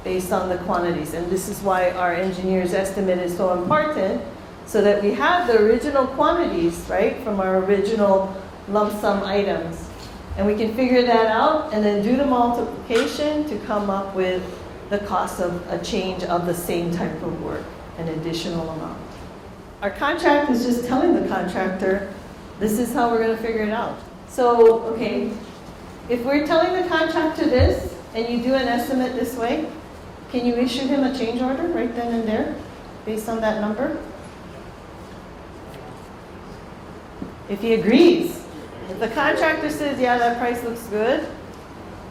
based on the quantities. And this is why our engineer's estimate is so important, so that we have the original quantities, right, from our original lump sum items. And we can figure that out and then do the multiplication to come up with the cost of a change of the same type of work, an additional amount. Our contract is just telling the contractor, this is how we're going to figure it out. So, okay, if we're telling the contractor this, and you do an estimate this way, can you issue him a change order right then and there, based on that number? If he agrees. If the contractor says, yeah, that price looks good,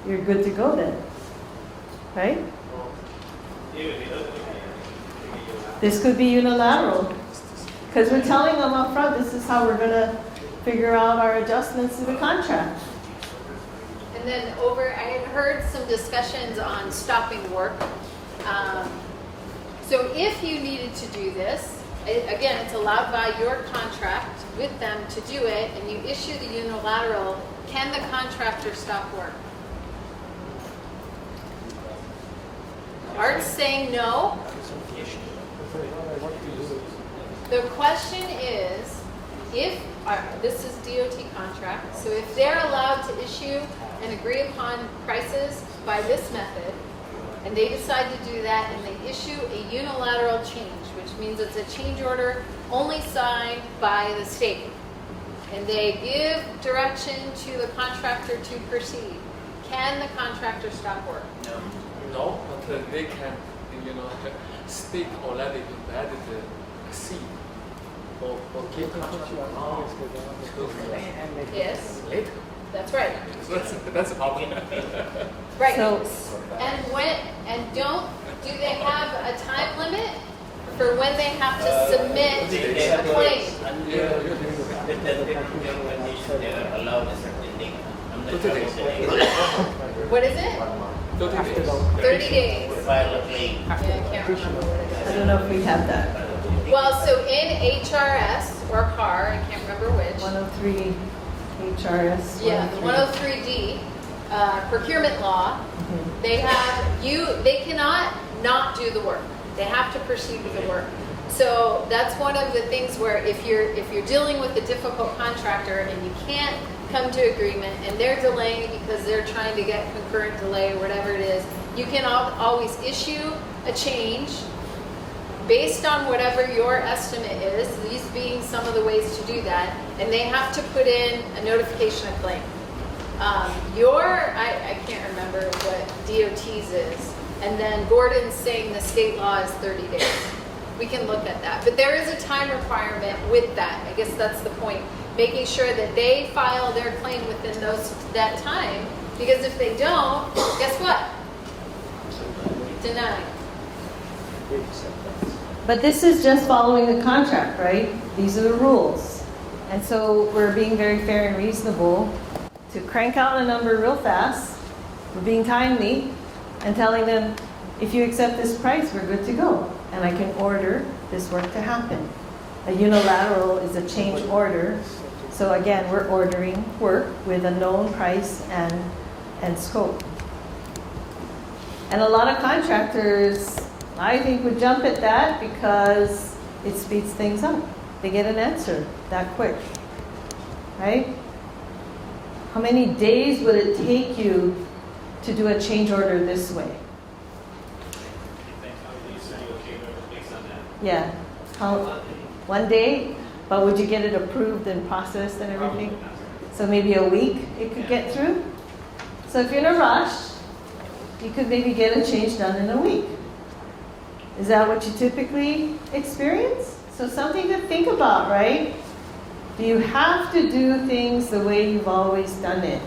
you're good to go then, right? This could be unilateral, because we're telling them up front, this is how we're going to figure out our adjustments to the contract. And then I had heard some discussions on stopping work. So if you needed to do this, again, it's allowed by your contract with them to do it, and you issue the unilateral, can the contractor stop work? Art's saying no. The question is, if, this is DOT contract, so if they're allowed to issue and agree upon prices by this method, and they decide to do that, and they issue a unilateral change, which means it's a change order only signed by the state, and they give direction to the contractor to proceed, can the contractor stop work? No, but they can, state already embedded a seed or keep contract Yes, later. that's right. So that's a problem. Right. So, Do they have a time limit for when they have to submit a claim? What is it? 30 days. 30 days. Yeah, I can't remember what it I is. don't know if we have that. Well, so in HRS or CAR, I can't remember which. 103 HRS. Yeah, the 103D procurement law. They cannot not do the work. They have to proceed with the work. So that's one of the things where if you're dealing with a difficult contractor and you can't come to agreement and they're delaying because they're trying to get concurrent delay or whatever it is, you can always issue a change based on whatever your estimate is, these being some of the ways to do that, and they have to put in a notification of claim. I can't remember what DOT's is, and then Gordon's saying the state law is 30 days. We can look at that, but there is a time requirement with that. I guess that's the point, making sure that they file their claim within that time, because if they don't, guess what? Denied. But this is just following the contract, right? These are the rules. And so we're being very fair and reasonable to crank out a number real fast. We're being timely and telling them, if you accept this price, we're good to go. And I can order this work to happen. A unilateral is a change order. So again, we're ordering work with a known price and scope. And a lot of contractors, I think, would jump at that because it speeds things up. They get an answer that quick, right? How many days would it take you to do a change order this way? Yeah. One day? But would you get it approved and processed and everything? So maybe a week it could get through? So if you're in a rush, you could maybe get a change done in a week. Is that what you typically experience? So something to think about, right? Do you have to do things the way you've always done it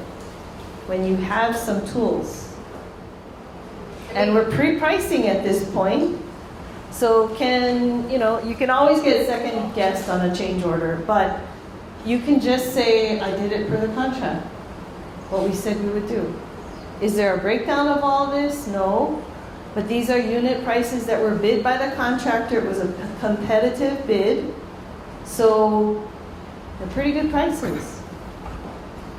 when you have some tools? And we're pre-pricing at this point. So you can always get second guessed on a change order, but you can just say, I did it per the contract, what we said we would do. Is there a breakdown of all this? No. But these are unit prices that were bid by the contractor. It was a competitive bid. So they're pretty good prices.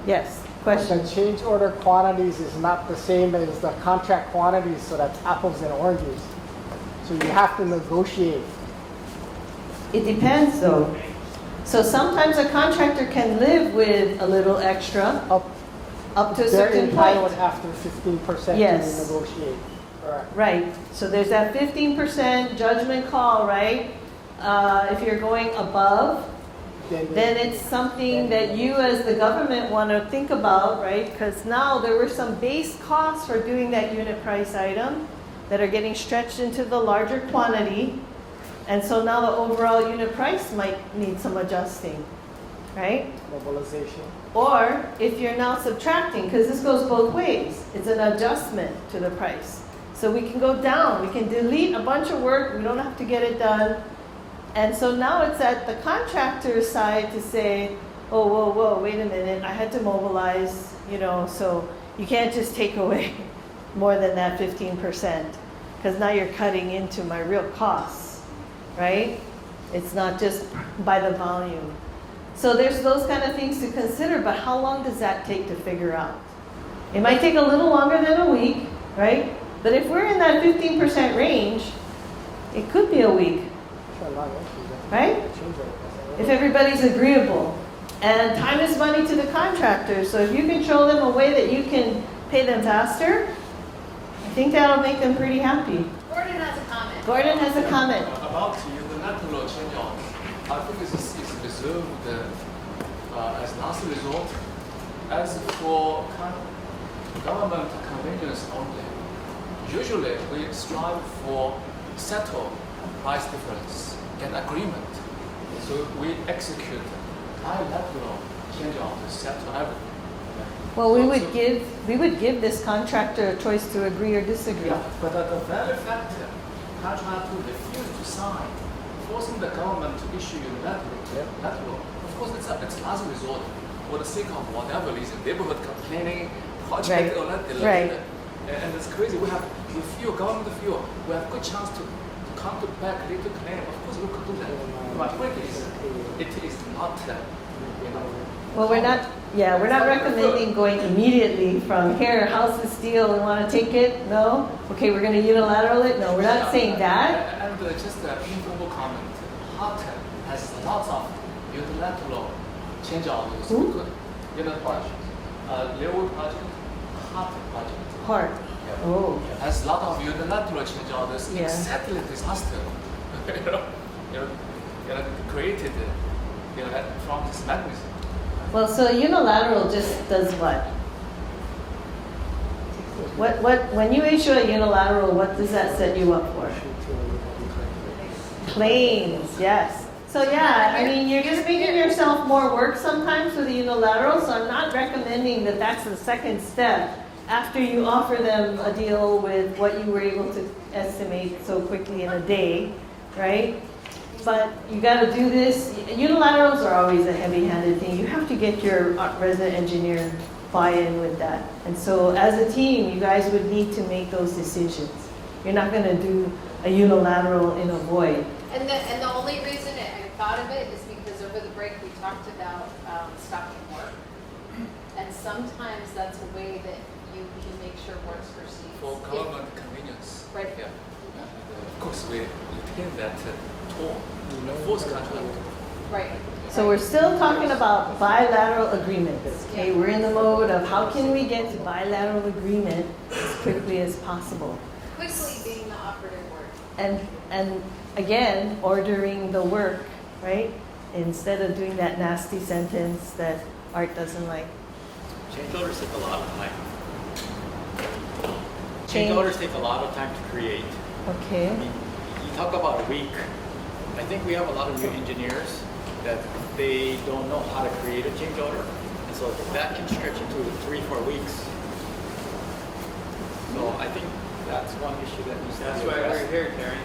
Yes, question. The change order quantities is not the same as the contract quantities, so that's apples and oranges. So you have to negotiate. It depends though. So sometimes a contractor can live with a little extra up to a They're certain entitled point. after 15% Yes. to negotiate. Correct. Right. So there's that 15% judgment call, right? If you're going above, then it's something that you as the government want to think about, right? Because now there were some base costs for doing that unit price item that are getting stretched into the larger quantity. And so now the overall unit price might need some adjusting, right? Mobilization. Or if you're now subtracting, because this goes both ways, it's an adjustment to the price. So we can go down, we can delete a bunch of work, we don't have to get it done. And so now it's at the contractor's side to say, oh, whoa, wait a minute, I had to mobilize, so you can't just take away more than that 15%, because now you're cutting into my real costs, right? It's not just by the volume. So there's those kind of things to consider, but how long does that take to figure out? It might take a little longer than a week, right? But if we're in that 15% range, it could be a week, right? If everybody's agreeable. And time is money to the contractor, so if you can show them a way that you can pay them faster, I think that'll make them pretty happy. Gordon has a comment. Gordon has a comment. About unilateral change orders, I think it's reserved as last resort. As for government convenience only, usually we strive for settle price difference, get agreement. So we execute bilateral change orders, settle everything. Well, we would give this contractor a choice to agree or disagree. Yeah, but the very fact that contractor refused to sign, forcing the government to issue unilateral, of course it's last resort for the sake of whatever reason, neighborhood complaining, project or that delay. Right. And it's crazy. We government feel we have good chance to come to back little claim. Of course we could do that. But it is not Well, we're not recommending going immediately from here, house is steel, we want to take it. No? Okay, we're going to unilateral it. No, we're not saying that. And just an informal comment. Hot has lots of unilateral change orders. Who? Railroad project, hot project. Hard. Oh. Has a lot of unilateral change orders. Yeah. Exactly disaster. created from this mechanism. Well, so unilateral just does what? When you issue a unilateral, what does that set you up for? Claims, yes. So yeah, I mean, you're just making yourself more work sometimes with the unilateral, so I'm not recommending that that's the second step after you offer them a deal with what you were able to estimate so quickly in a day, right? But you got to do this. Unilaterals are always a heavy-handed thing. You have to get your resident engineer buy-in with that. And so as a team, you guys would need to make those decisions. You're not going to do a unilateral in a void. And the only reason I thought of it is because over the break we talked about stopping work. And sometimes that's a way that you can make sure work's perceived. For government convenience. Right. Yeah. And of course, we retain that tool, force contract. Right. So we're still talking about bilateral agreements. Okay, we're in the mode of how can we get to bilateral agreement as quickly as possible. Quickly being the operative word. And again, ordering the work, right? Instead of doing that nasty sentence that Art doesn't like. Change orders take a lot of time. Change- Change orders take a lot of time to create. Okay. I mean, you talk about a week. I think we have a lot of new engineers that they don't know how to create a change order. And so that can stretch into 3-4 weeks. So I think that's one issue that needs to be That's why addressed. we're here, Terry.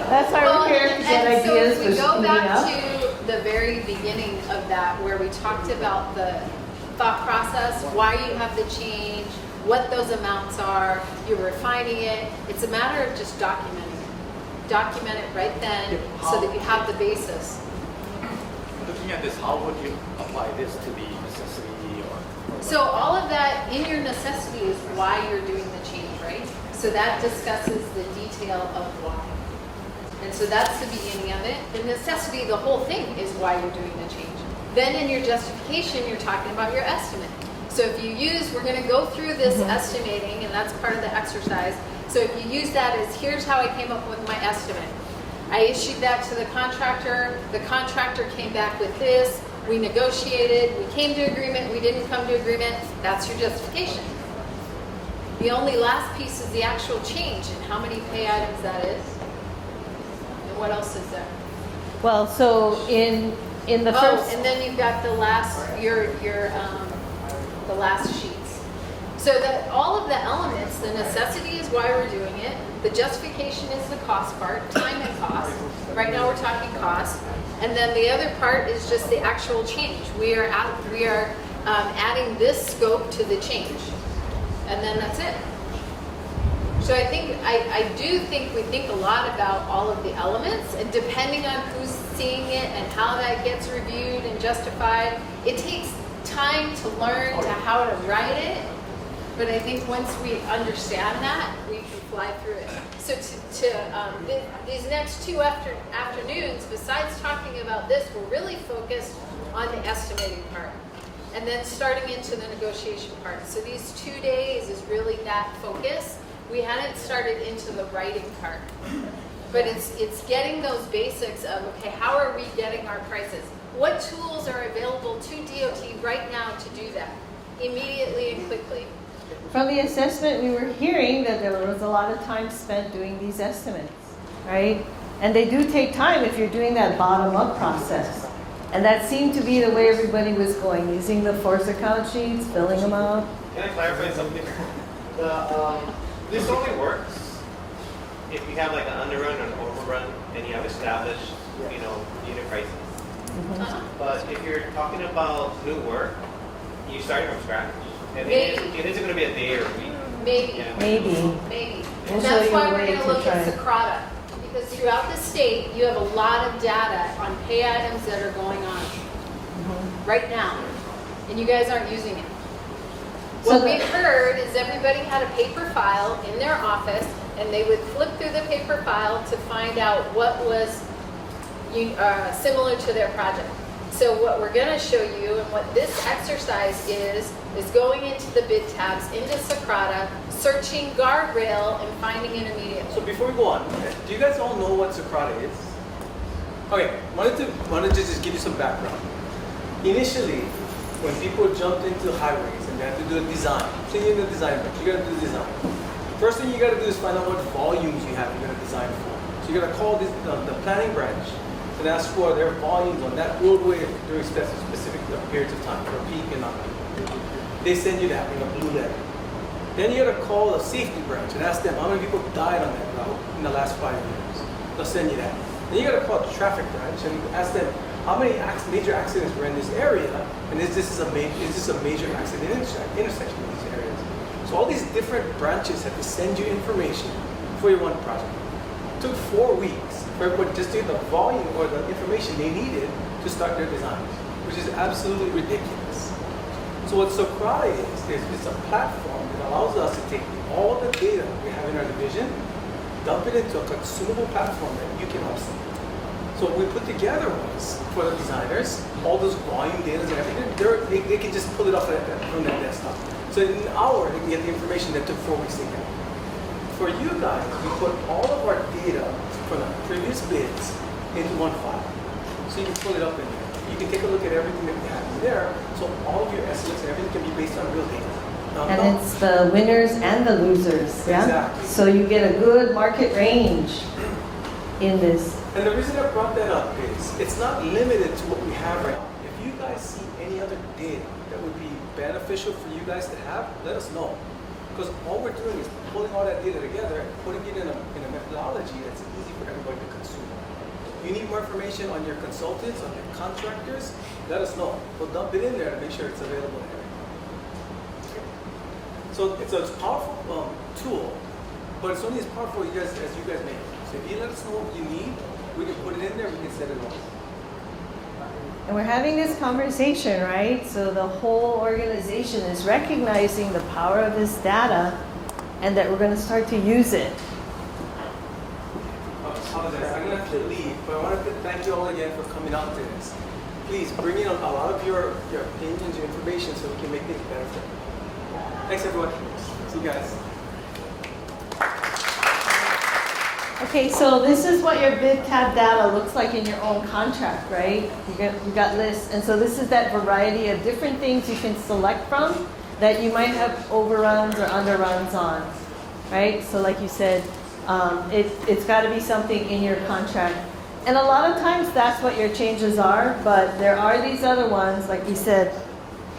That's why we're here to get and so ideas if for we go speeding back up. to the very beginning of that, where we talked about the thought process, why you have the change, what those amounts are, you're refining it. It's a matter of just documenting it. Document it right then so that you have the basis. Looking at this, how would you apply this to the necessity or So all of that in your necessity is why you're doing the change, right? So that discusses the detail of why. And so that's the beginning of it. The necessity, the whole thing is why you're doing the change. Then in your justification, you're talking about your estimate. So if you use, we're going to go through this estimating, and that's part of the exercise. So if you use that as, here's how I came up with my estimate. I issued that to the contractor came back with this, we negotiated, we came to agreement, we didn't come to agreement, that's your justification. The only last piece is the actual change and how many pay items that is. And what else is there? Well, so in the first. And then you've got the last, the last sheets. So that all of the elements, the necessity is why we're doing it. The justification is the cost part, time and cost. Right now we're talking cost. And then the other part is just the actual change. We are adding this scope to the change. And then that's it. So I do think we think a lot about all of the elements, and depending on who's seeing it and how that gets reviewed and justified, it takes time to learn to how to write it. But I think once we understand that, we can fly through it. So these next two afternoons, besides talking about this, we're really focused on the estimating part. And then starting into the negotiation part. So these 2 days is really that focus. We hadn't started into the writing part. But it's getting those basics of, okay, how are we getting our prices? What tools are available to DOT right now to do that? Immediately and quickly. From the assessment, we were hearing that there was a lot of time spent doing these estimates, right? And they do take time if you're doing that bottom-up process. And that seemed to be the way everybody was going, using the force account sheets, filling them out. Can I clarify something? This only works if you have like an underrun or an overrun and you have established, unit prices. But if you're talking about new work, you start from scratch. And it isn't going to be a day or a week. Maybe. Yeah. Maybe. And We'll show that's you why a we're way going to to look try. at Socrata. Because throughout the state, you have a lot of data on pay items that are going on right now. And you guys aren't using it. So What we've heard is everybody had a paper file in their office, and they would flip through the paper file to find out what was similar to their project. So what we're gonna show you and what this exercise is going into the bid tabs, into Socrata, searching guardrail and finding an immediate. So before we go on, do you guys all know what Socrata is? Okay, wanted to just give you some background. Initially, when people jumped into highways and they had to do a design, say you're in the design branch, you gotta do the design. First thing you gotta do is find out what volumes you have you're gonna design for. So you're gonna call the planning branch and ask for their volumes on that roadway during specific periods of time, for peak and non-peak. They send you that in a blue letter. Then you gotta call the safety branch and ask them how many people died on that route in the last 5 years. They'll send you that. Then you gotta call the traffic branch and ask them how many major accidents were in this area, and is this a major accident intersection in these areas. So all these different branches have to send you information for your one project. It took 4 weeks for everybody just to get the volume or the information they needed to start their designs, which is absolutely ridiculous. So what Socrata is it's a platform that allows us to take all the data we have in our division, dump it into a consumable platform that you can upsell. So what we put together was, for the designers, all those volume data and everything, they can just pull it off from their desktop. So in an hour, they can get the information that took 4 weeks to get. For you guys, we put all of our data from the previous bids into one file. So you can pull it up in there. You can take a look at everything that we have in there, so all of your estimates and everything can be based on real data. And it's the winners and the losers, yeah? Exactly. So you get a good market range in this. And the reason I brought that up is, it's not limited to what we have right now. If you guys see any other data that would be beneficial for you guys to have, let us know. Because all we're doing is pulling all that data together and putting it in a methodology that's easy for everybody to consume. If you need more information on your consultants, on your contractors, let us know. We'll dump it in there to make sure it's available to everyone. So it's a powerful tool, but it's only as powerful as you guys make it. So if you let us know what you need, we can put it in there, we can set it up. And we're having this conversation, right? So the whole organization is recognizing the power of this data and that we're going to start to use it. I'm going to have to leave, but I wanted to thank you all again for coming out to this. Please bring in a lot of your opinions, your information, so we can make things better for you. Thanks, everyone. See you guys. Okay, so this is what your bid tab data looks like in your own contract, right? You got lists, and so this is that variety of different things you can select from that you might have overruns or underruns on, right? So like you said, it's got to be something in your contract. And a lot of times that's what your changes are, but there are these other ones, like we said,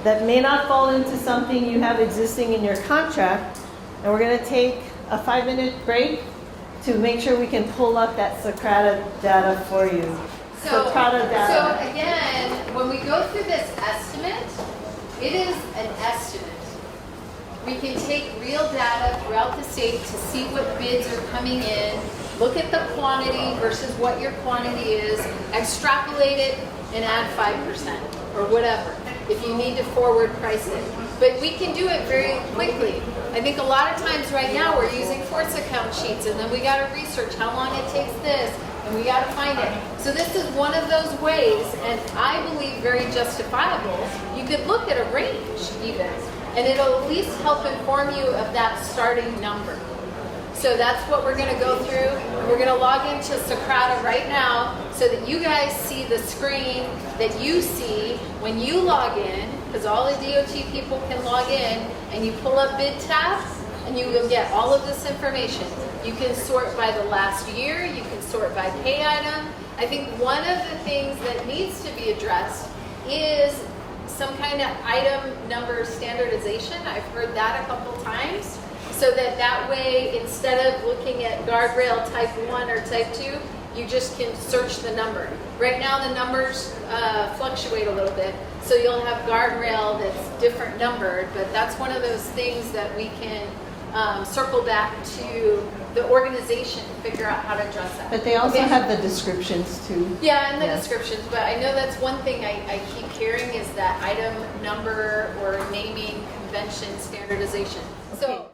that may not fall into something you have existing in your contract. And we're going to take a 5-minute break to make sure we can pull up that Socrata data for you. Socrata data. So again, when we go through this estimate, it is an estimate. We can take real data throughout the state to see what bids are coming in, look at the quantity versus what your quantity is, extrapolate it, and add 5% or whatever if you need to forward price it. But we can do it very quickly. I think a lot of times right now we're using Force account sheets, and then we got to research how long it takes this, and we got to find it. So this is one of those ways, and I believe very justifiable. You could look at a range even, and it'll at least help inform you of that starting number. So that's what we're going to go through. We're going to log into Socrata right now so that you guys see the screen that you see when you log in, because all the DOT people can log in, and you pull up bid tabs and you will get all of this information. You can sort by the last year, you can sort by pay item. I think one of the things that needs to be addressed is some kind of item number standardization. I've heard that a couple times. So that way, instead of looking at guardrail type 1 or type 2, you just can search the number. Right now the numbers fluctuate a little bit, so you'll have guardrail that's different numbered, but that's one of those things that we can circle back to the organization and figure out how to address that. But they also have the descriptions too. Yeah, and the descriptions, but I know that's one thing I keep hearing is that item number or naming convention standardization. So.